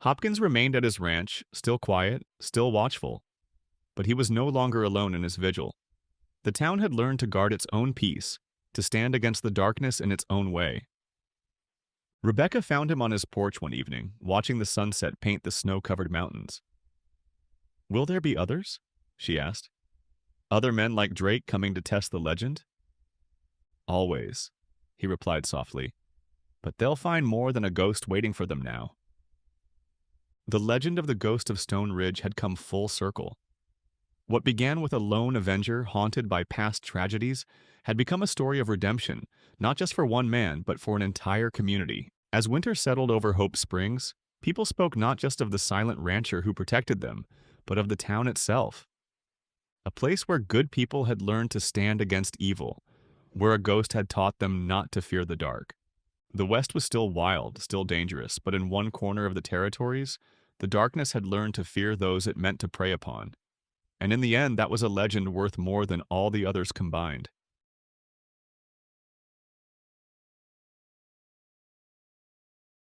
Hopkins remained at his ranch, still quiet, still watchful. But he was no longer alone in his vigil. The town had learned to guard its own peace, to stand against the darkness in its own way. Rebecca found him on his porch one evening, watching the sunset paint the snow-covered mountains. "Will there be others?" she asked. "Other men like Drake coming to test the legend?" "Always," he replied softly. "But they'll find more than a ghost waiting for them now." The legend of the Ghost of Stone Ridge had come full circle. What began with a lone avenger haunted by past tragedies had become a story of redemption, not just for one man, but for an entire community. As winter settled over Hope Springs, people spoke not just of the silent rancher who protected them, but of the town itself. A place where good people had learned to stand against evil, where a ghost had taught them not to fear the dark. The West was still wild, still dangerous, but in one corner of the territories, the darkness had learned to fear those it meant to prey upon. And in the end, that was a legend worth more than all the others combined.